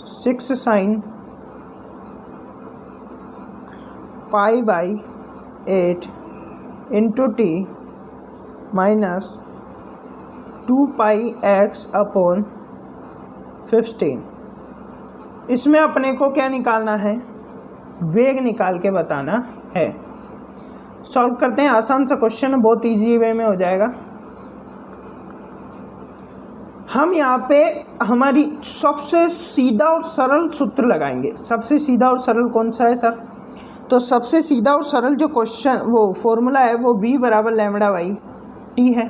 6 sin pi by 8 into T minus 2 pi x upon 15। इसमें अपने को क्या निकालना है? वेग निकाल के बताना है। सॉल्व करते हैं। आसान सा क्वेश्चन, बहुत इजी वे में हो जाएगा। हम यहाँ पे हमारी सबसे सीधा और सरल सूत्र लगाएंगे। सबसे सीधा और सरल कौन सा है सर? तो सबसे सीधा और सरल जो क्वेश्चन वो फॉर्मूला है वो v बराबर लैम्बडा बाई टी है।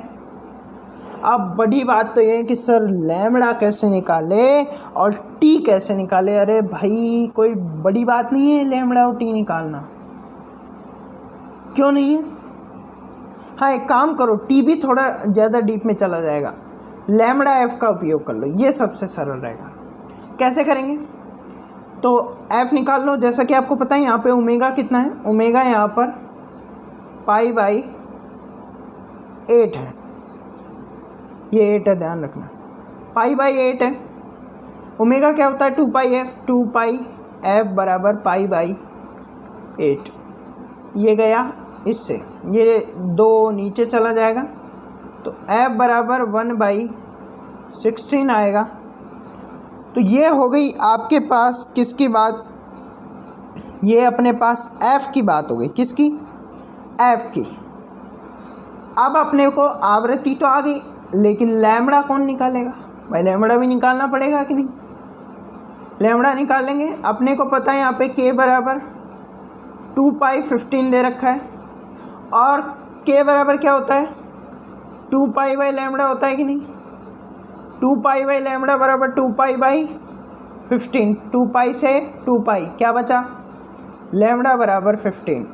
अब बड़ी बात तो ये है कि सर लैम्बडा कैसे निकाले और टी कैसे निकाले? अरे भाई कोई बड़ी बात नहीं है लैम्बडा और टी निकालना, क्यों नहीं है? हाँ एक काम करो, टी भी थोड़ा ज़्यादा डीप में चला जाएगा, लैम्बडा एफ का उपयोग कर लो, ये सबसे सरल रहेगा। कैसे करेंगे? तो एफ निकाल लो। जैसा कि आपको पता है यहाँ पे ओमेगा कितना है, ओमेगा यहाँ पर पाई बाई 8 है, ये 8 है, ध्यान रखना पाई बाई 8 है। ओमेगा क्या होता है? 2 पाई एफ, 2 पाई एफ बराबर पाई बाई 8। ये गया इससे, ये 2 नीचे चला जाएगा तो एफ बराबर 1/16 आएगा। तो ये हो गई आपके पास किसकी बात? ये अपने पास एफ की बात हो गई। किसकी? एफ की। अब अपने को आवृत्ति तो आ गई, लेकिन लैम्बडा कौन निकालेगा? भाई लैम्बडा भी निकालना पड़ेगा कि नहीं? लैम्बडा निकालेंगे। अपने को पता है यहाँ पे के बराबर 2π15 दे रखा है, और के बराबर क्या होता है? 2π बाई लैम्बडा होता है कि नहीं? 2π बाई लैम्बडा बराबर 2π बाई 15, 2π से 2π क्या बचा? लैम्बडा बराबर 15।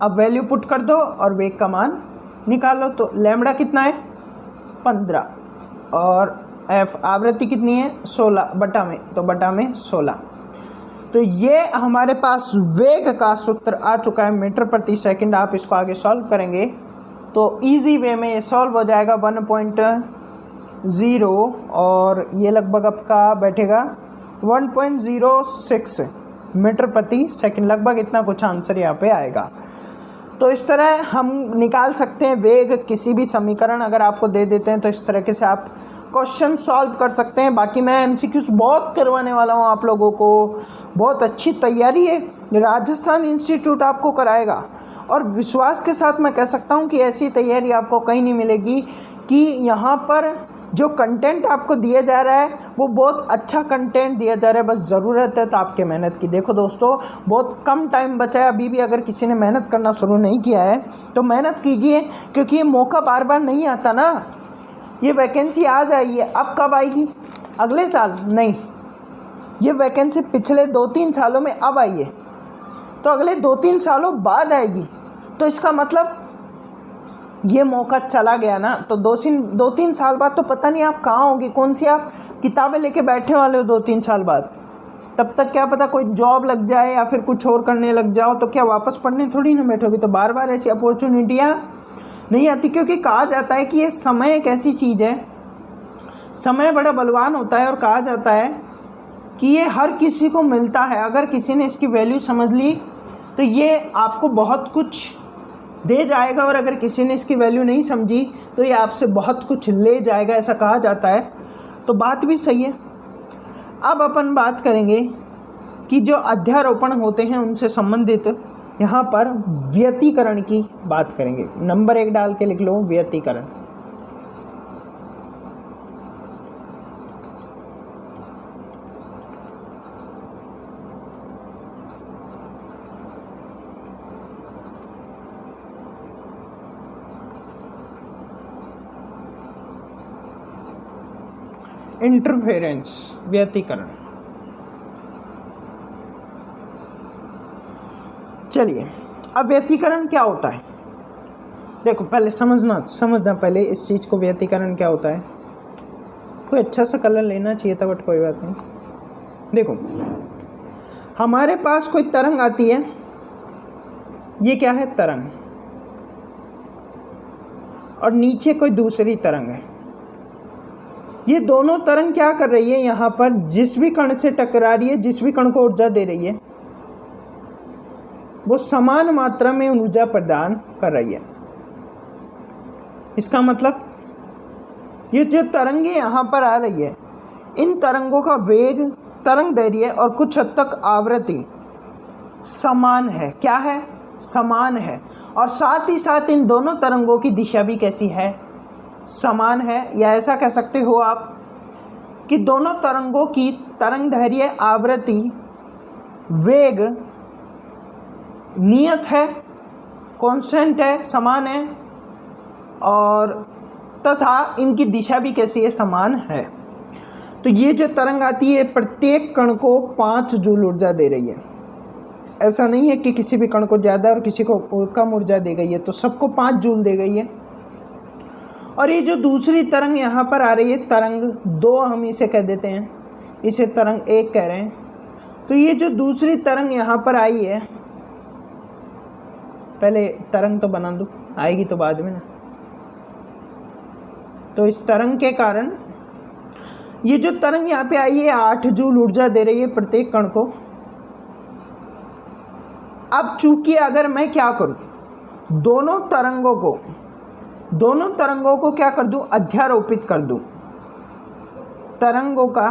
अब वैल्यू पुट कर दो और वेग का मान निकालो। तो लैम्बडा कितना है? 15, और एफ आवृत्ति कितनी है? 16 बटा में, तो बटा में 16। तो ये हमारे पास वेग का सूत्र आ चुका है मीटर प्रति सेकंड। आप इसको आगे सॉल्व करेंगे तो इजी वे में ये सॉल्व हो जाएगा 1.0, और ये लगभग आपका बैठेगा 1.06 मीटर प्रति सेकंड, लगभग इतना कुछ आंसर यहाँ पे आएगा। तो इस तरह हम निकाल सकते हैं वेग किसी भी समीकरण अगर आपको दे देते हैं, तो इस तरीके से आप क्वेश्चन सॉल्व कर सकते हैं। बाकी मैं एमसीक्यूज बहुत करवाने वाला हूँ आप लोगों को, बहुत अच्छी तैयारी है, राजस्थान इंस्टीट्यूट आपको कराएगा, और विश्वास के साथ मैं कह सकता हूँ कि ऐसी तैयारी आपको कहीं नहीं मिलेगी। कि यहाँ पर जो कंटेंट आपको दिया जा रहा है वो बहुत अच्छा कंटेंट दिया जा रहा है, बस ज़रूरत है तो आपके मेहनत की। देखो दोस्तों बहुत कम टाइम बचा है, अभी भी अगर किसी ने मेहनत करना शुरू नहीं किया है तो मेहनत कीजिए, क्योंकि ये मौका बार बार नहीं आता ना। ये वैकेंसी आ जाइए, अब कब आएगी? अगले साल नहीं, ये वैकेंसी पिछले 2-3 सालों में अब आई है, तो अगले 2-3 सालों बाद आएगी। तो इसका मतलब ये मौका चला गया ना, तो 2-3 साल बाद तो पता नहीं आप कहाँ होंगे, कौन सी आप किताबें लेके बैठे वाले हो 2-3 साल बाद। तब तक क्या पता कोई जॉब लग जाए या फिर कुछ और करने लग जाओ, तो क्या वापस पढ़ने थोड़ी ना बैठोगे। तो बार बार ऐसी अपॉर्चुनिटियाँ नहीं आती, क्योंकि कहा जाता है कि ये समय एक ऐसी चीज़ है, समय बड़ा बलवान होता है, और कहा जाता है कि ये हर किसी को मिलता है। अगर किसी ने इसकी वैल्यू समझ ली तो ये आपको बहुत कुछ दे जाएगा, और अगर किसी ने इसकी वैल्यू नहीं समझी तो ये आपसे बहुत कुछ ले जाएगा, ऐसा कहा जाता है। तो बात भी सही है। अब अपन बात करेंगे कि जो अध्यारोपण होते हैं उनसे संबंधित यहाँ पर व्यतिकरण की बात करेंगे। नंबर 1 डाल के लिख लो, व्यतिकरण। इंटरफेरेंस, व्यतिकरण। चलिए अब व्यतिकरण क्या होता है, देखो पहले समझना पहले इस चीज़ को, व्यतिकरण क्या होता है। कोई अच्छा सा कलर लेना चाहिए था, बट कोई बात नहीं। देखो हमारे पास कोई तरंग आती है, ये क्या है? तरंग, और नीचे कोई दूसरी तरंग है। ये दोनों तरंग क्या कर रही है? यहाँ पर जिस भी कण से टकरा रही है, जिस भी कण को ऊर्जा दे रही है, वो समान मात्रा में ऊर्जा प्रदान कर रही है। इसका मतलब ये जो तरंगे यहाँ पर आ रही है, इन तरंगों का वेग, तरंग दैर्घ्य और कुछ हद तक आवृत्ति समान है। क्या है? समान है। और साथ ही साथ इन दोनों तरंगों की दिशा भी कैसी है? समान है, या ऐसा कह सकते हो आप कि दोनों तरंगों की तरंगदैर्घ्य, आवृत्ति, वेग नियत है, कांस्टेंट है, समान है, और तथा इनकी दिशा भी कैसी है, समान है। तो ये जो तरंग आती है प्रत्येक कण को 5 जूल ऊर्जा दे रही है। ऐसा नहीं है कि किसी भी कण को ज़्यादा और किसी को कम ऊर्जा दे गई है, तो सबको 5 जूल दे गई है। और ये जो दूसरी तरंग यहाँ पर आ रही है, तरंग 2 हम इसे कह देते हैं, इसे तरंग 1 कह रहे हैं। तो ये जो दूसरी तरंग यहाँ पर आई है, पहले तरंग तो बना दूँ, आएगी तो बाद में ना। तो इस तरंग के कारण ये जो तरंग यहाँ पे आई है 8 जूल ऊर्जा दे रही है प्रत्येक कण को। अब चूंकि अगर मैं क्या करूं, दोनों तरंगों को क्या कर दूं, अध्यारोपित कर दूं। तरंगों का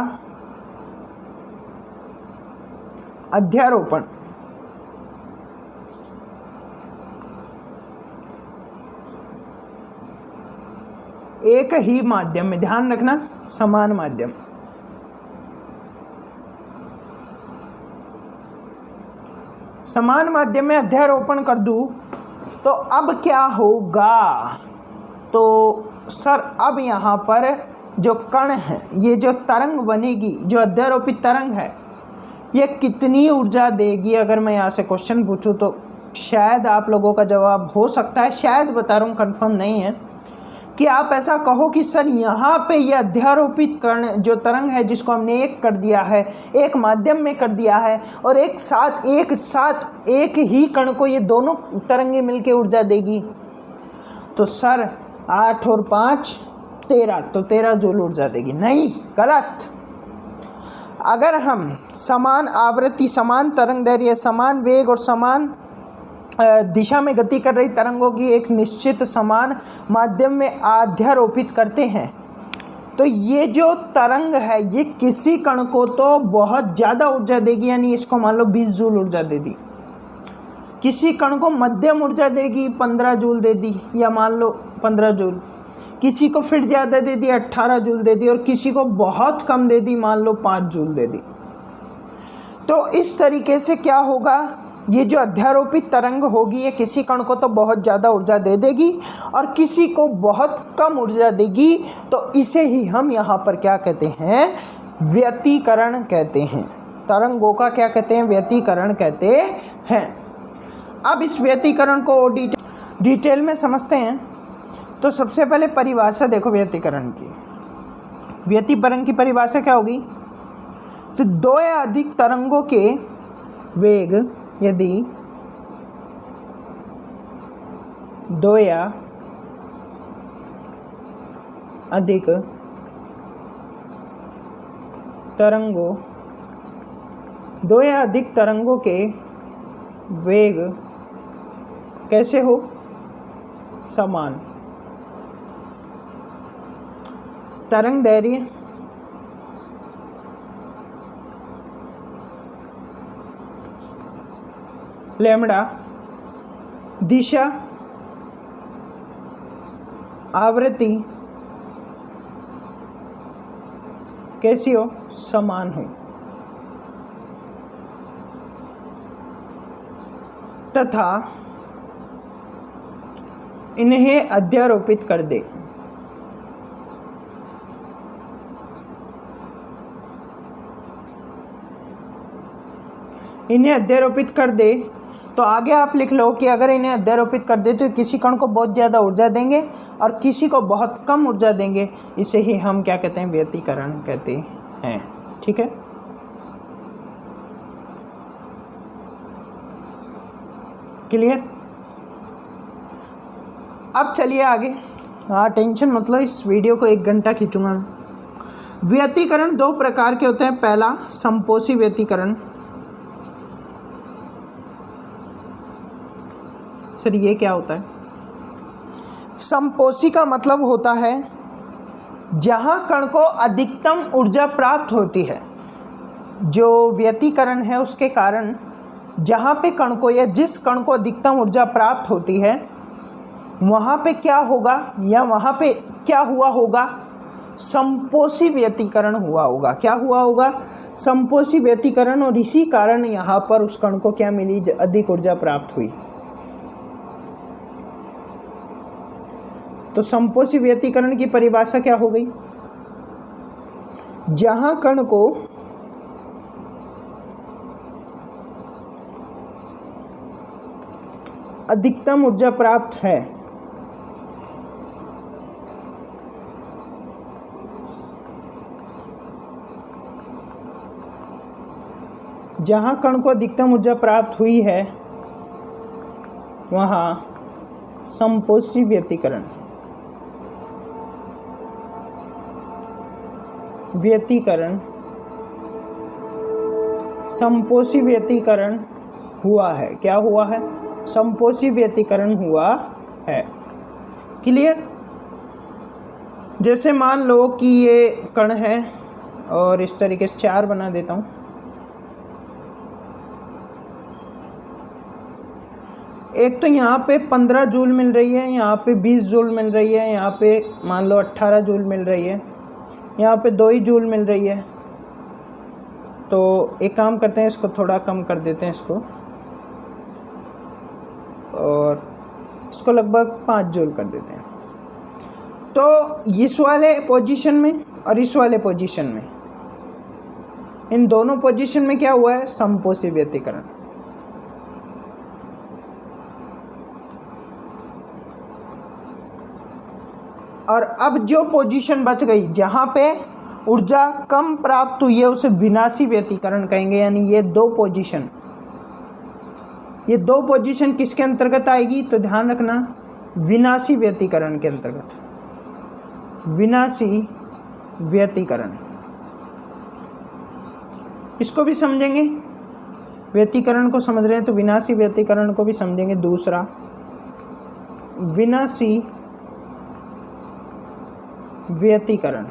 अध्यारोपण, एक ही माध्यम में, ध्यान रखना, समान माध्यम। समान माध्यम में अध्यारोपण कर दूं तो अब क्या होगा, तो सर अब यहाँ पर जो कण है, ये जो तरंग बनेगी, जो अध्यारोपित तरंग है, ये कितनी ऊर्जा देगी। अगर मैं यहाँ से क्वेश्चन पूछूं तो शायद आप लोगों का जवाब हो सकता है, शायद बता रहा हूँ, कंफर्म नहीं है, कि आप ऐसा कहो कि सर यहाँ पे ये अध्यारोपित कण जो तरंग है, जिसको हमने एक कर दिया है, एक माध्यम में कर दिया है, और एक साथ एक ही कण को ये दोनों तरंगें मिलके ऊर्जा देगी, तो सर 8 और 5 13, तो 13 जूल ऊर्जा देगी। नहीं, गलत। अगर हम समान आवृत्ति, समान तरंगदैर्घ्य, समान वेग और समान दिशा में गति कर रही तरंगों की एक निश्चित समान माध्यम में अध्यारोपित करते हैं, तो ये जो तरंग है ये किसी कण को तो बहुत ज़्यादा ऊर्जा देगी, यानी इसको मान लो 20 जूल ऊर्जा दे दी। किसी कण को मध्यम ऊर्जा देगी, 15 जूल दे दी, या मान लो 15 जूल। किसी को फिर ज़्यादा दे दी, 18 जूल दे दी, और किसी को बहुत कम दे दी, मान लो 5 जूल दे दी। तो इस तरीके से क्या होगा, ये जो अध्यारोपित तरंग होगी ये किसी कण को तो बहुत ज़्यादा ऊर्जा दे देगी और किसी को बहुत कम ऊर्जा देगी। तो इसे ही हम यहाँ पर क्या कहते हैं, व्यतिकरण कहते हैं। तरंगों का क्या कहते हैं, व्यतिकरण कहते हैं। अब इस व्यतिकरण को डिटेल में समझते हैं। तो सबसे पहले परिभाषा देखो व्यतिकरण की। व्यतिकरण की परिभाषा क्या होगी, तो 2 या अधिक तरंगों के वेग, यदि 2 या अधिक तरंगों के वेग कैसे हो, समान। तरंगदैर्घ्य लैम्डा, दिशा, आवृत्ति कैसी हो, समान हो, तथा इन्हें अध्यारोपित कर दे। इन्हें अध्यारोपित कर दे, तो आगे आप लिख लो कि अगर इन्हें अध्यारोपित कर दे तो किसी कण को बहुत ज़्यादा ऊर्जा देंगे और किसी को बहुत कम ऊर्जा देंगे। इसे ही हम क्या कहते हैं, व्यतिकरण कहते हैं। ठीक है, क्लियर। अब चलिए आगे। हाँ, टेंशन मत लो, इस वीडियो को 1 घंटा खींचूंगा मैं। व्यतिकरण 2 प्रकार के होते हैं। पहला संपोषी व्यतिकरण। सर ये क्या होता है? संपोषी का मतलब होता है जहां कण को अधिकतम ऊर्जा प्राप्त होती है। जो व्यतिकरण है उसके कारण जहां पे कण को या जिस कण को अधिकतम ऊर्जा प्राप्त होती है वहाँ पे क्या होगा या वहाँ पे क्या हुआ होगा, संपोषी व्यतिकरण हुआ होगा। क्या हुआ होगा, संपोषी व्यतिकरण, और इसी कारण यहाँ पर उस कण को क्या मिली, अधिक ऊर्जा प्राप्त हुई। तो संपोषी व्यतिकरण की परिभाषा क्या हो गई, जहाँ कण को अधिकतम ऊर्जा प्राप्त है, जहाँ कण को अधिकतम ऊर्जा प्राप्त हुई है वहाँ संपोषी व्यतिकरण संपोषी व्यतिकरण हुआ है। क्या हुआ है, संपोषी व्यतिकरण हुआ है। क्लियर। जैसे मान लो कि ये कण है और इस तरीके से 4 बना देता हूँ। एक तो यहाँ पे 15 जूल मिल रही है, यहाँ पे 20 जूल मिल रही है, यहाँ पे मान लो 18 जूल मिल रही है, यहाँ पे 2 ही जूल मिल रही है। तो एक काम करते हैं, इसको थोड़ा कम कर देते हैं इसको, और इसको लगभग 5 जूल कर देते हैं। तो इस वाले पोजीशन में और इस वाले पोजीशन में, इन दोनों पोजीशन में क्या हुआ है, संपोषी व्यतिकरण। और अब जो पोजीशन बच गई जहाँ पे ऊर्जा कम प्राप्त हुई है उसे विनाशी व्यतिकरण कहेंगे। यानी ये दो पोजीशन किसके अंतर्गत आएगी, तो ध्यान रखना, विनाशी व्यतिकरण के अंतर्गत। विनाशी व्यतिकरण, इसको भी समझेंगे। व्यतिकरण को समझ रहे हैं तो विनाशी व्यतिकरण को भी समझेंगे। दूसरा, विनाशी व्यतिकरण,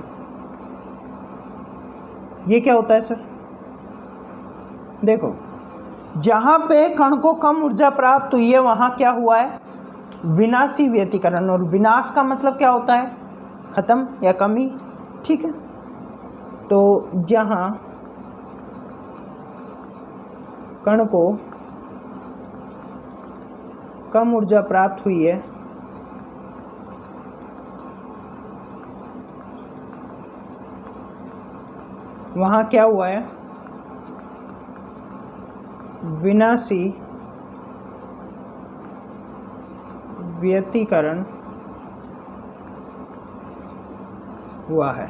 ये क्या होता है सर? देखो, जहाँ पे कण को कम ऊर्जा प्राप्त हुई है वहाँ क्या हुआ है, विनाशी व्यतिकरण। और विनाश का मतलब क्या होता है, खत्म या कमी। ठीक है, तो जहाँ कण को कम ऊर्जा प्राप्त हुई है वहाँ क्या हुआ है, विनाशी व्यतिकरण हुआ है।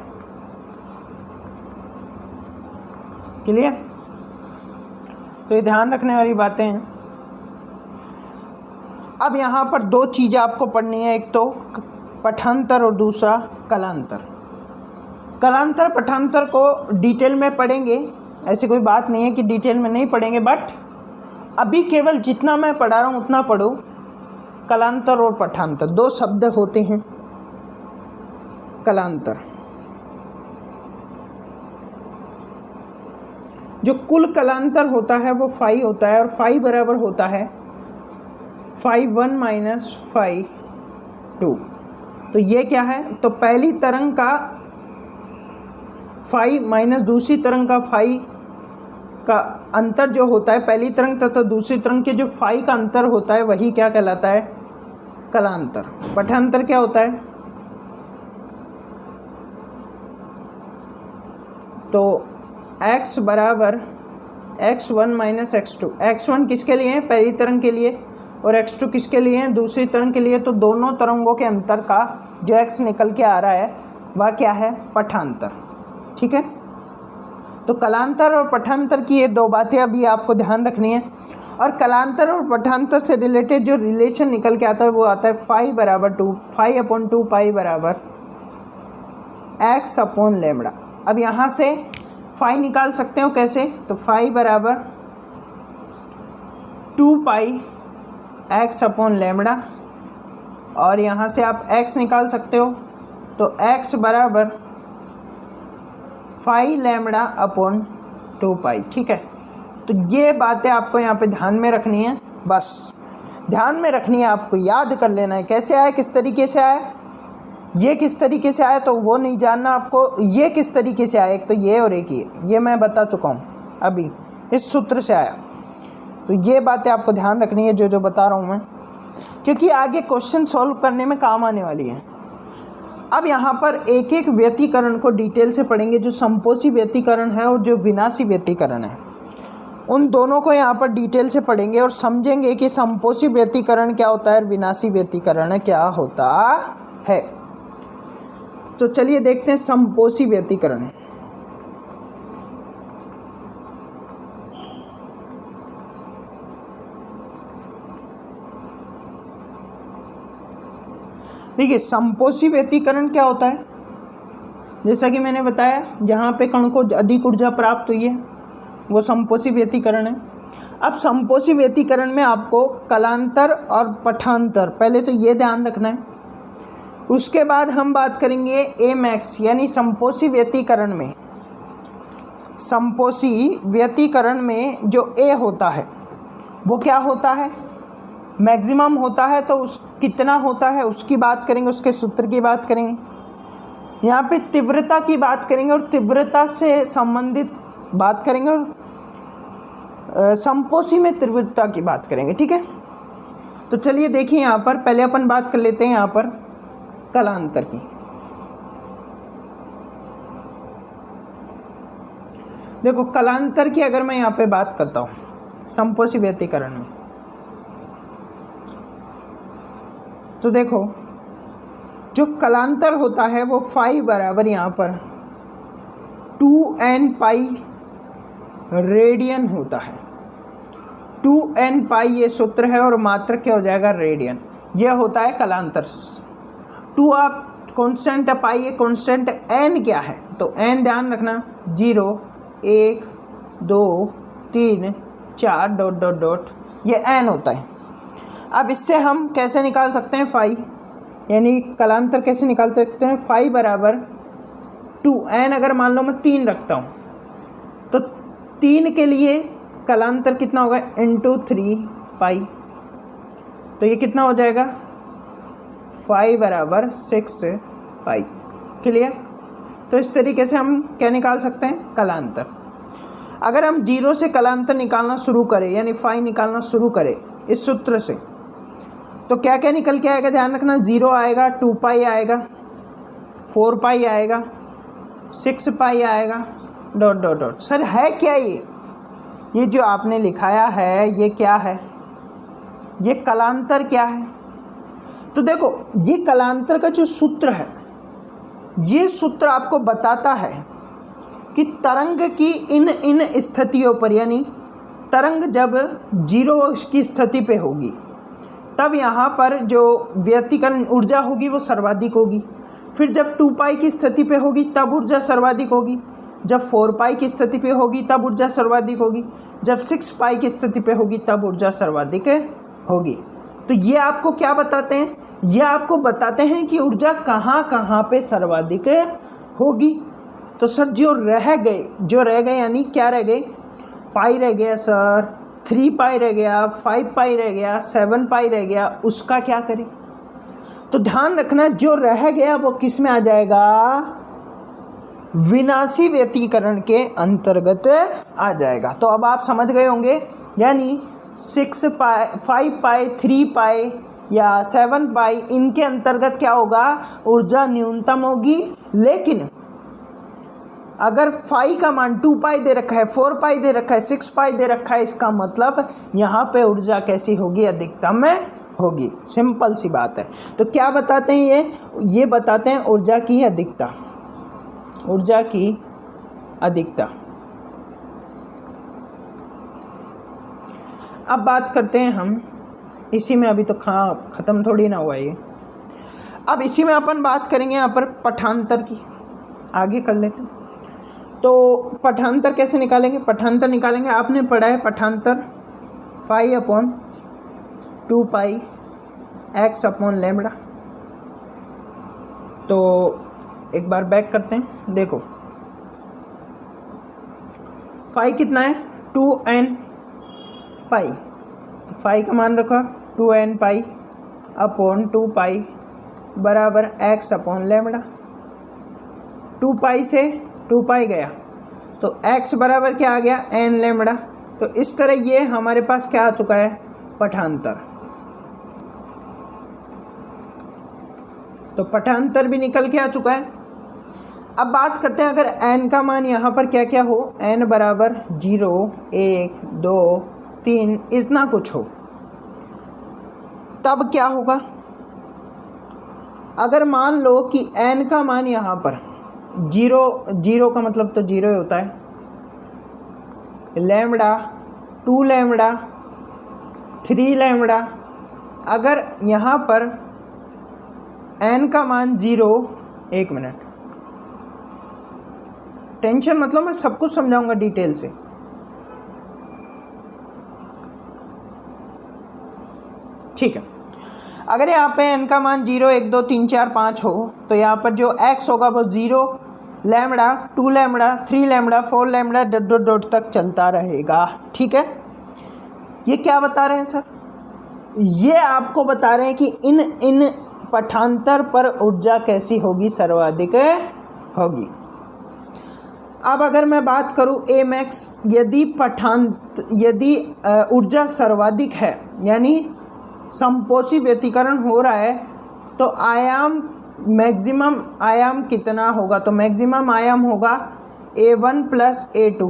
क्लियर? तो ये ध्यान रखने वाली बातें हैं। अब यहाँ पर दो चीज़ें आपको पढ़नी है, एक तो पठांतर और दूसरा कलांतर। कलांतर पठांतर को डिटेल में पढ़ेंगे, ऐसी कोई बात नहीं है कि डिटेल में नहीं पढ़ेंगे, बट अभी केवल जितना मैं पढ़ा रहा हूँ उतना पढ़ो। कलांतर और पठांतर दो शब्द होते हैं। कलांतर, जो कुल कलांतर होता है वो फाई होता है, और फाई बराबर होता है φ1 माइनस φ2। तो ये क्या है, तो पहली तरंग का फाई माइनस दूसरी तरंग का फाई का अंतर जो होता है, पहली तरंग तथा दूसरी तरंग के जो फाई का अंतर होता है वही क्या कहलाता है, कलांतर। पठांतर क्या होता है, तो x बराबर x1 माइनस x2। x1 किसके लिए है, पहली तरंग के लिए, और x2 किसके लिए है, दूसरी तरंग के लिए। तो दोनों तरंगों के अंतर का जो x निकल के आ रहा है वह क्या है, पठांतर। ठीक है, तो कलांतर और पठांतर की ये दो बातें अभी आपको ध्यान रखनी है। और कलांतर और पठांतर से रिलेटेड जो रिलेशन निकल के आता है वो आता है फाई बराबर 2, फाई अपॉन 2 पाई बराबर x अपॉन लैम्बडा। अब यहाँ से फाई निकाल सकते हो कैसे, तो फाई बराबर 2 पाई x अपॉन लैम्बडा, और यहाँ से आप x निकाल सकते हो, तो x बराबर फाई लैम्बडा अपॉन 2 पाई। ठीक है, तो ये बातें आपको यहाँ पे ध्यान में रखनी है बस। ध्यान में रखनी है, आपको याद कर लेना है कैसे आया, किस तरीके से आया, ये किस तरीके से आया तो वो नहीं जानना आपको, ये किस तरीके से आया, एक तो ये और एक ये मैं बता चुका हूँ अभी, इस सूत्र से आया। तो ये बातें आपको ध्यान रखनी है जो बता रहा हूँ मैं, क्योंकि आगे क्वेश्चन सॉल्व करने में काम आने वाली है। अब यहाँ पर एक एक व्यतिकरण को डिटेल से पढ़ेंगे, जो संपोषी व्यतिकरण है और जो विनाशी व्यतिकरण है, उन दोनों को यहाँ पर डिटेल से पढ़ेंगे और समझेंगे कि संपोषी व्यतिकरण क्या होता है और विनाशी व्यतिकरण क्या होता है। तो चलिए देखते हैं संपोषी व्यतिकरण। देखिए संपोषी व्यतिकरण क्या होता है, जैसा कि मैंने बताया जहाँ पे कण को अधिक ऊर्जा प्राप्त हुई है वो संपोषी व्यतिकरण है। अब संपोषी व्यतिकरण में आपको कलांतर और पठांतर, पहले तो ये ध्यान रखना है, उसके बाद हम बात करेंगे एमैक्स यानी संपोषी व्यतिकरण में। संपोषी व्यतिकरण में जो ए होता है वो क्या होता है, मैक्सिमम होता है, तो उस कितना होता है उसकी बात करेंगे, उसके सूत्र की बात करेंगे। यहाँ पे तीव्रता की बात करेंगे और तीव्रता से संबंधित बात करेंगे और संपोषी में तीव्रता की बात करेंगे, ठीक है। तो चलिए देखिए यहाँ पर पहले अपन बात कर लेते हैं यहाँ पर कलांतर की। देखो कलांतर की अगर मैं यहाँ पे बात करता हूँ संपोषी व्यतिकरण में, तो देखो जो कलांतर होता है वो फाई बराबर यहाँ पर 2n पाई रेडियन होता है। 2n पाई ये सूत्र है और मात्रक क्या हो जाएगा, रेडियन। यह होता है कलांतर। 2 आप कांस्टेंट है, पाई ये कांस्टेंट, n क्या है तो n ध्यान रखना 0 1 2 3 4 डॉट डॉट डॉट, ये n होता है। अब इससे हम कैसे निकाल सकते हैं फाई, यानी कलांतर कैसे निकाल सकते हैं, फाई बराबर 2n, अगर मान लो मैं 3 रखता हूँ तो 3 के लिए कलांतर कितना होगा इंटू 3 पाई, तो ये कितना हो जाएगा फाई बराबर 6 पाई। क्लियर। तो इस तरीके से हम क्या निकाल सकते हैं, कलांतर। अगर हम 0 से कलांतर निकालना शुरू करें यानी फाई निकालना शुरू करें इस सूत्र से, तो क्या क्या निकल के आएगा, ध्यान रखना 0 आएगा, 2 पाई आएगा, 4 पाई आएगा, 6 पाई आएगा, डॉट डॉट डॉट। सर है क्या ये जो आपने लिखाया है ये क्या है, ये कलांतर क्या है। तो देखो ये कलांतर का जो सूत्र है, ये सूत्र आपको बताता है कि तरंग की इन स्थितियों पर, यानी तरंग जब 0 की स्थिति पे होगी तब यहाँ पर जो व्यतिकरण ऊर्जा होगी वो सर्वाधिक होगी। फिर जब 2 पाई की स्थिति पे होगी तब ऊर्जा सर्वाधिक होगी, जब 4 पाई की स्थिति पे होगी तब ऊर्जा सर्वाधिक होगी, जब 6 पाई की स्थिति पे होगी तब ऊर्जा सर्वाधिक होगी। तो ये आपको क्या बताते हैं, ये आपको बताते हैं कि ऊर्जा कहाँ कहाँ पे सर्वाधिक होगी। तो सर जो रह गए यानी क्या रह गए, पाई रह गया सर, 3 पाई रह गया, 5 पाई रह गया, 7 पाई रह गया, उसका क्या करें। तो ध्यान रखना जो रह गया वो किस में आ जाएगा, विनाशी व्यतिकरण के अंतर्गत आ जाएगा। तो अब आप समझ गए होंगे, यानी 6 पाई, 5 पाई, 3 पाई या 7 पाई, इनके अंतर्गत क्या होगा, ऊर्जा न्यूनतम होगी। लेकिन अगर फाई का मान 2 पाई दे रखा है, 4 पाई दे रखा है, 6 पाई दे रखा है, इसका मतलब यहाँ पे ऊर्जा कैसी होगी, अधिकतम में होगी। सिंपल सी बात है। तो क्या बताते हैं ये बताते हैं ऊर्जा की अधिकता, ऊर्जा की अधिकता। अब बात करते हैं हम इसी में, अभी तो ख़त्म थोड़ी ना हुआ ये, अब इसी में अपन बात करेंगे यहाँ पर पठांतर की, आगे कर लेते हैं। तो पठांतर कैसे निकालेंगे, पठांतर निकालेंगे, आपने पढ़ा है पठांतर 5/2 पाई x/λ। तो एक बार बैक करते हैं, देखो फाई कितना है 2n पाई, तो फाई का मान रखा 2n पाई अपॉन 2 पाई बराबर x अपॉन लैम्बडा। 2 पाई से 2 पाई गया तो x बराबर क्या आ गया, n लैम्बडा। तो इस तरह ये हमारे पास क्या आ चुका है, पठांतर। तो पठांतर भी निकल के आ चुका है। अब बात करते हैं अगर n का मान यहाँ पर क्या क्या हो, n बराबर 0, 1, 2, 3 इतना कुछ हो, तब क्या होगा। अगर मान लो कि n का मान यहाँ पर 0 का मतलब तो 0 ही होता है, लैम्बडा 2 लैम्बडा 3 लैम्बडा, अगर यहाँ पर n का मान 0, 1 मिनट टेंशन मतलब मैं सब कुछ समझाऊंगा डिटेल से। ठीक है, अगर यहाँ पे n का मान 0, 1, 2, 3, 4, 5 हो तो यहाँ पर जो x होगा वो 0 lambda 2 lambda 3 lambda 4 lambda dot dot dot तक चलता रहेगा। ठीक है, ये क्या बता रहे हैं सर, ये आपको बता रहे हैं कि इन पठांतर पर ऊर्जा कैसी होगी, सर्वाधिक होगी। अब अगर मैं बात करूं ए मैक्स, यदि ऊर्जा सर्वाधिक है यानी संपोषी व्यतिकरण हो रहा है तो आयाम मैक्सिमम आयाम कितना होगा, तो मैक्सिमम आयाम होगा a1 प्लस a2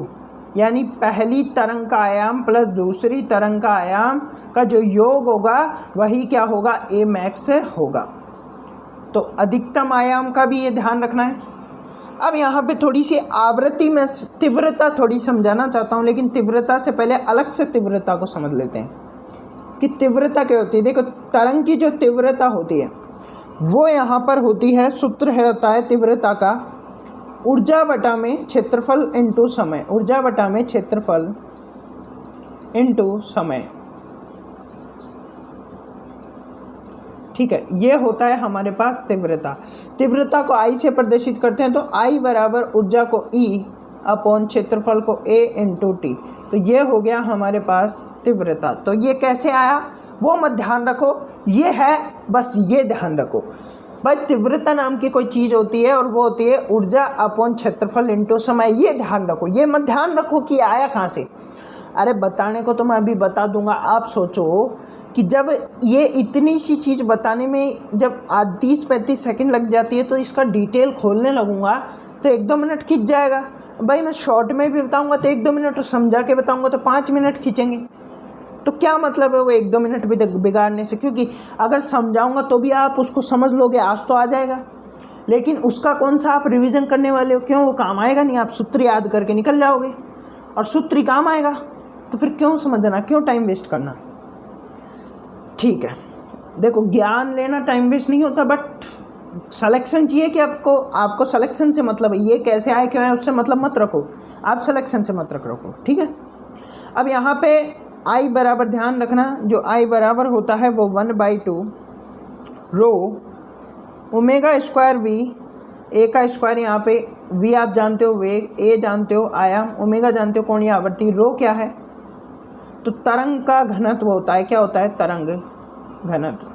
यानी पहली तरंग का आयाम प्लस दूसरी तरंग का आयाम का जो योग होगा वही क्या होगा, a मैक्स होगा। तो अधिकतम आयाम का भी ये ध्यान रखना है। अब यहाँ पे थोड़ी सी आवृत्ति में तीव्रता थोड़ी समझाना चाहता हूँ, लेकिन तीव्रता से पहले अलग से तीव्रता को समझ लेते हैं कि तीव्रता क्या होती है। देखो तरंग की जो तीव्रता होती है वो यहाँ पर होती है, सूत्र है होता है तीव्रता का ऊर्जा बटा में क्षेत्रफल इंटू समय, ऊर्जा बटा में क्षेत्रफल इंटू समय। ठीक है, ये होता है हमारे पास तीव्रता। तीव्रता को I से प्रदर्शित करते हैं तो I बराबर ऊर्जा को E अपॉन क्षेत्रफल को A इंटू टी। तो ये हो गया हमारे पास तीव्रता। तो ये कैसे आया वो मत ध्यान रखो, ये है बस ये ध्यान रखो भाई, तीव्रता नाम की कोई चीज़ होती है और वो होती है ऊर्जा अपॉन क्षेत्रफल इंटू समय। ये ध्यान रखो, ये मत ध्यान रखो कि आया कहाँ से। अरे बताने को तो मैं अभी बता दूंगा। आप सोचो कि जब ये इतनी सी चीज़ बताने में जब 30-35 सेकंड लग जाती है तो इसका डिटेल खोलने लगूंगा तो 1-2 मिनट खींच जाएगा। भाई मैं शॉर्ट में भी बताऊंगा तो 1-2 मिनट, समझा के बताऊंगा तो 5 मिनट खींचेंगे। तो क्या मतलब है वो 1-2 मिनट भी बिगाड़ने से, क्योंकि अगर समझाऊंगा तो भी आप उसको समझ लोगे, आज तो आ जाएगा, लेकिन उसका कौन सा आप रिवीजन करने वाले हो, क्यों वो काम आएगा नहीं। आप सूत्र याद करके निकल जाओगे और सूत्र ही काम आएगा, तो फिर क्यों समझना, क्यों टाइम वेस्ट करना। ठीक है, देखो ज्ञान लेना टाइम वेस्ट नहीं होता, बट सिलेक्शन चाहिए कि आपको सिलेक्शन से मतलब है, ये कैसे आए क्यों आए उससे मतलब मत रखो, आप सिलेक्शन से मत रखो। ठीक है, अब यहाँ पे I बराबर ध्यान रखना, जो I बराबर होता है वो 1/2 रो ओमेगा स्क्वायर V, A का स्क्वायर, यहाँ पे V आप जानते हो वेग, A जानते हो आयाम, ओमेगा जानते हो कोणीय आवर्ती, रो क्या है तो तरंग का घनत्व होता है। क्या होता है, तरंग घनत्व।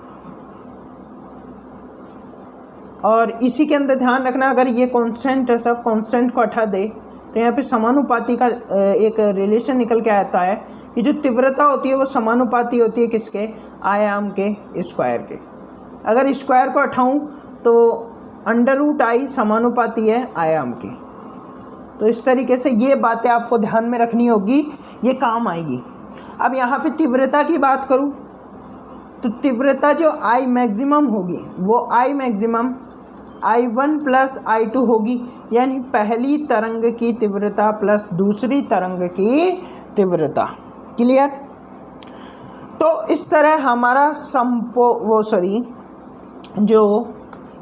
और इसी के अंदर ध्यान रखना, अगर ये कांस्टेंट है, सब कांस्टेंट को हटा दे तो यहाँ पे समानुपाती का एक रिलेशन निकल के आता है कि जो तीव्रता होती है वो समानुपाती होती है किसके, आयाम के स्क्वायर के। अगर स्क्वायर को हटाऊँ तो √I समानुपाती है आयाम की। तो इस तरीके से ये बातें आपको ध्यान में रखनी होगी, ये काम आएगी। अब यहाँ पे तीव्रता की बात करूँ तो तीव्रता जो I मैक्सिमम होगी वो I maximum I1 plus I2 होगी, यानी पहली तरंग की तीव्रता प्लस दूसरी तरंग की तीव्रता। क्लियर। तो इस तरह हमारा जो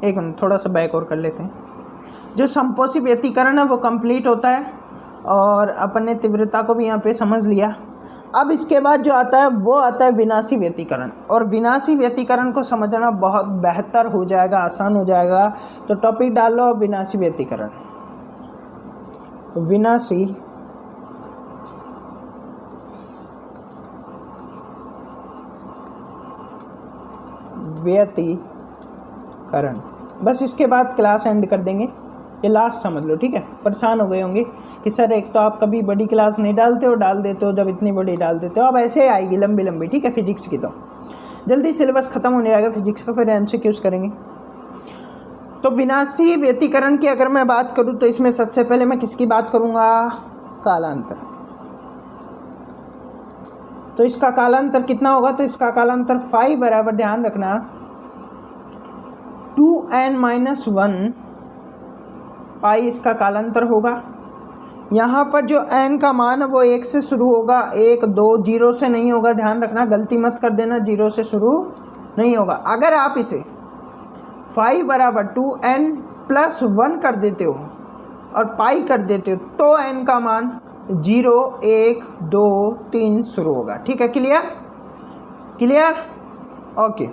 एक मिनट थोड़ा सा बैक और कर लेते हैं, जो संपोषी व्यतिकरण है वो कंप्लीट होता है और अपन ने तीव्रता को भी यहाँ पे समझ लिया। अब इसके बाद जो आता है वो आता है विनाशी व्यतिकरण, और विनाशी व्यतिकरण को समझना बहुत बेहतर हो जाएगा, आसान हो जाएगा। तो टॉपिक डाल लो विनाशी व्यतिकरण। विनाशी व्यतिकरण। बस इसके बाद क्लास एंड कर देंगे, ये लास्ट समझ लो, ठीक है। परेशान हो गए होंगे कि सर एक तो आप कभी बड़ी क्लास नहीं डालते हो, डाल देते हो जब इतनी बड़ी डाल देते हो। अब ऐसे आएगी लंबी लंबी, ठीक है। फिजिक्स की तो जल्दी सिलेबस ख़त्म होने आएगा फिजिक्स का, फिर MCQs करेंगे। तो विनाशी व्यतिकरण की अगर मैं बात करूँ तो इसमें सबसे पहले मैं किसकी बात करूँगा, कालांतर। तो इसका कालांतर कितना होगा, तो इसका कालांतर फाई बराबर, ध्यान रखना, 2n-1 पाई इसका कालांतर होगा। यहाँ पर जो n का मान है वो 1 से शुरू होगा, 1 2 0 से नहीं होगा, ध्यान रखना, गलती मत कर देना, 0 से शुरू नहीं होगा। अगर आप इसे फाई बराबर 2n+1 कर देते हो और पाई कर देते हो तो n का मान 0 1 2 3 शुरू होगा, ठीक है। Clear clear, okay.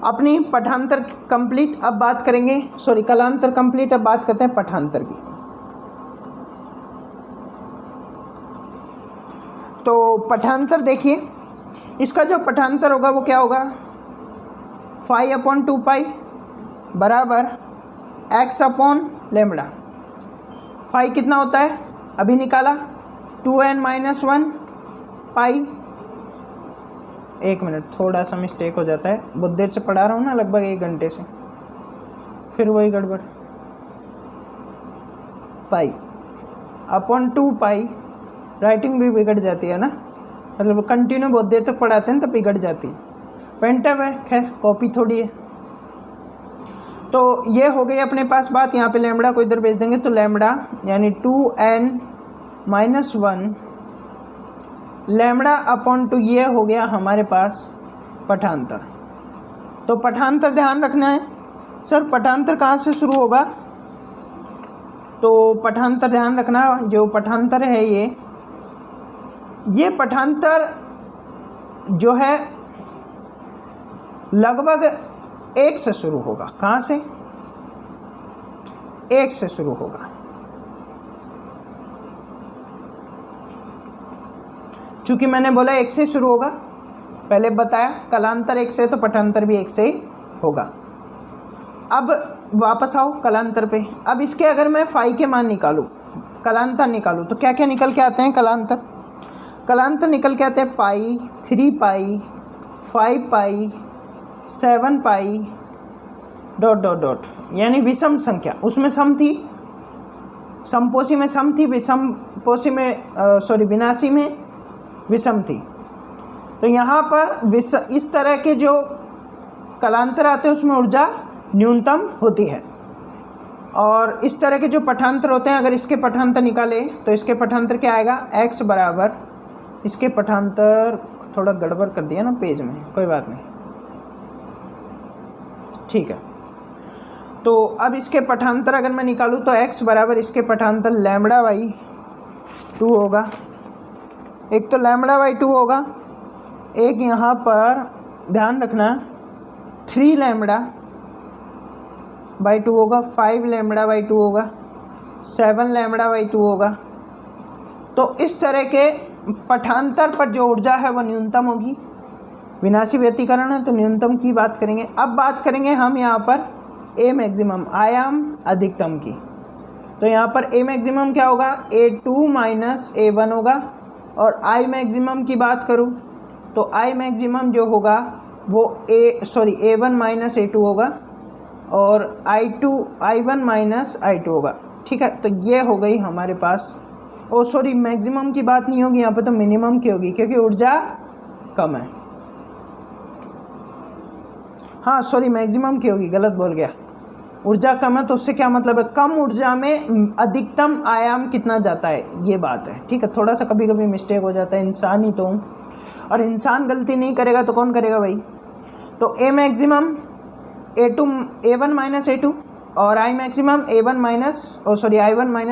अपनी पठांतर कंप्लीट, अब बात करेंगे, सॉरी कलांतर कंप्लीट, अब बात करते हैं पठांतर की। तो पठांतर देखिए, इसका जो पठांतर होगा वो क्या होगा, φ/2 पाई बराबर x/λ। फाई कितना होता है अभी निकाला, 2n-1 पाई। एक मिनट, थोड़ा सा मिस्टेक हो जाता है, बहुत देर से पढ़ा रहा हूँ ना, लगभग 1 घंटे से, फिर वही गड़बड़। π/2 पाई, राइटिंग भी बिगड़ जाती है ना, मतलब कंटिन्यू बहुत देर तक पढ़ाते हैं तो बिगड़ जाती है। पेंटअप है, खैर कॉपी थोड़ी है। तो ये हो गई अपने पास बात, यहाँ पे लैम्बडा को इधर भेज देंगे, तो लैम्बडा यानी 2n-1 λ/2 ये हो गया हमारे पास पठांतर। तो पठांतर ध्यान रखना है, सर पठांतर कहाँ से शुरू होगा, तो पठांतर ध्यान रखना, जो पठांतर है ये पठांतर जो है लगभग 1 से शुरू होगा। कहाँ से, 1 से शुरू होगा। चूंकि मैंने बोला 1 से शुरू होगा, पहले बताया कलांतर 1 से, तो पठांतर भी 1 से ही होगा। अब वापस आओ कलांतर पे। अब इसके अगर मैं फाई के मान निकालूं, कलांतर निकालूं, तो क्या क्या निकल के आते हैं कलांतर, कलांतर निकल के आते हैं पाई, 3 पाई, 5 पाई, 7 पाई, ... यानी विषम संख्या, उसमें सम थी, समपोषी में सम थी, विषमपोषी में विनाशी में विषम थी। तो यहाँ पर इस तरह के जो कलांतर आते हैं उसमें ऊर्जा न्यूनतम होती है, और इस तरह के जो पठांतर होते हैं, अगर इसके पठांतर निकाले तो इसके पठांतर क्या आएगा, x बराबर, इसके पठांतर थोड़ा गड़बड़ कर दिया ना पेज में, कोई बात नहीं, ठीक है। तो अब इसके पठांतर अगर मैं निकालूं तो x बराबर इसके पठांतर λ/2 होगा। एक तो λ/2 होगा, एक यहाँ पर ध्यान रखना 3λ/2 होगा, 5λ/2 होगा, 7λ/2 होगा। तो इस तरह के पठांतर पर जो ऊर्जा है वो न्यूनतम होगी। विनाशी व्यतिकरण है तो न्यूनतम की बात करेंगे। अब बात करेंगे हम यहाँ पर A मैक्सिमम, आयाम अधिकतम की। तो यहाँ पर A मैक्सिमम क्या होगा, A2 - A1 होगा, और I मैक्सिमम की बात करूँ तो I मैक्सिमम जो होगा वो A1 - A2 होगा, और I1 - I2 होगा, ठीक है। तो ये हो गई हमारे पास, मैक्सिमम की बात नहीं होगी यहाँ पे, तो मिनिमम की होगी, क्योंकि ऊर्जा कम है। हाँ मैक्सिमम की होगी, गलत बोल गया, ऊर्जा कम है, तो उससे क्या मतलब है, कम ऊर्जा में अधिकतम आयाम कितना जाता है, ये बात है, ठीक है। थोड़ा सा कभी कभी मिस्टेक हो जाता है, इंसान ही तो हूँ, और इंसान गलती नहीं करेगा तो कौन करेगा भाई। तो A मैक्सिमम A1 - A2, और I मैक्सिमम I1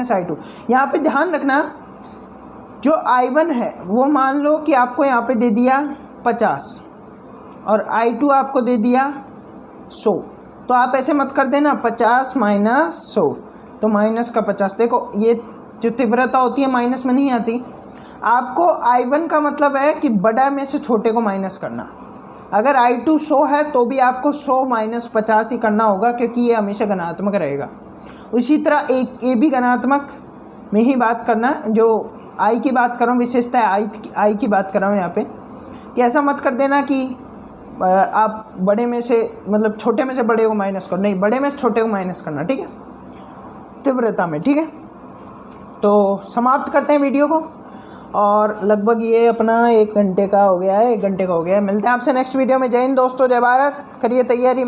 - I2। यहाँ पे ध्यान रखना, जो I1 है वो मान लो कि आपको यहाँ पे दे दिया 50, और I2 आपको दे दिया 100। तो आप ऐसे मत कर देना 50 - 100, तो माइनस का 50। देखो ये जो तीव्रता होती है माइनस में नहीं आती। आपको I1 का मतलब है कि बड़ा में से छोटे को माइनस करना। अगर I2 100 है तो भी आपको 100 माइनस 50 ही करना होगा, क्योंकि ये हमेशा घनात्मक रहेगा। उसी तरह ये भी घनात्मक में ही बात करना, जो I की बात कर रहा हूँ, विशेषता I की बात कर रहा हूँ यहाँ पे, कि ऐसा मत कर देना कि आप बड़े में से मतलब छोटे में से बड़े को माइनस करो, नहीं, बड़े में से छोटे को माइनस करना, ठीक है, तीव्रता में, ठीक है। तो समाप्त करते हैं वीडियो को, और लगभग ये अपना 1 घंटे का हो गया है, 1 घंटे का हो गया है। मिलते हैं आपसे नेक्स्ट वीडियो में। जय हिंद दोस्तों, जय भारत, करिए तैयारी।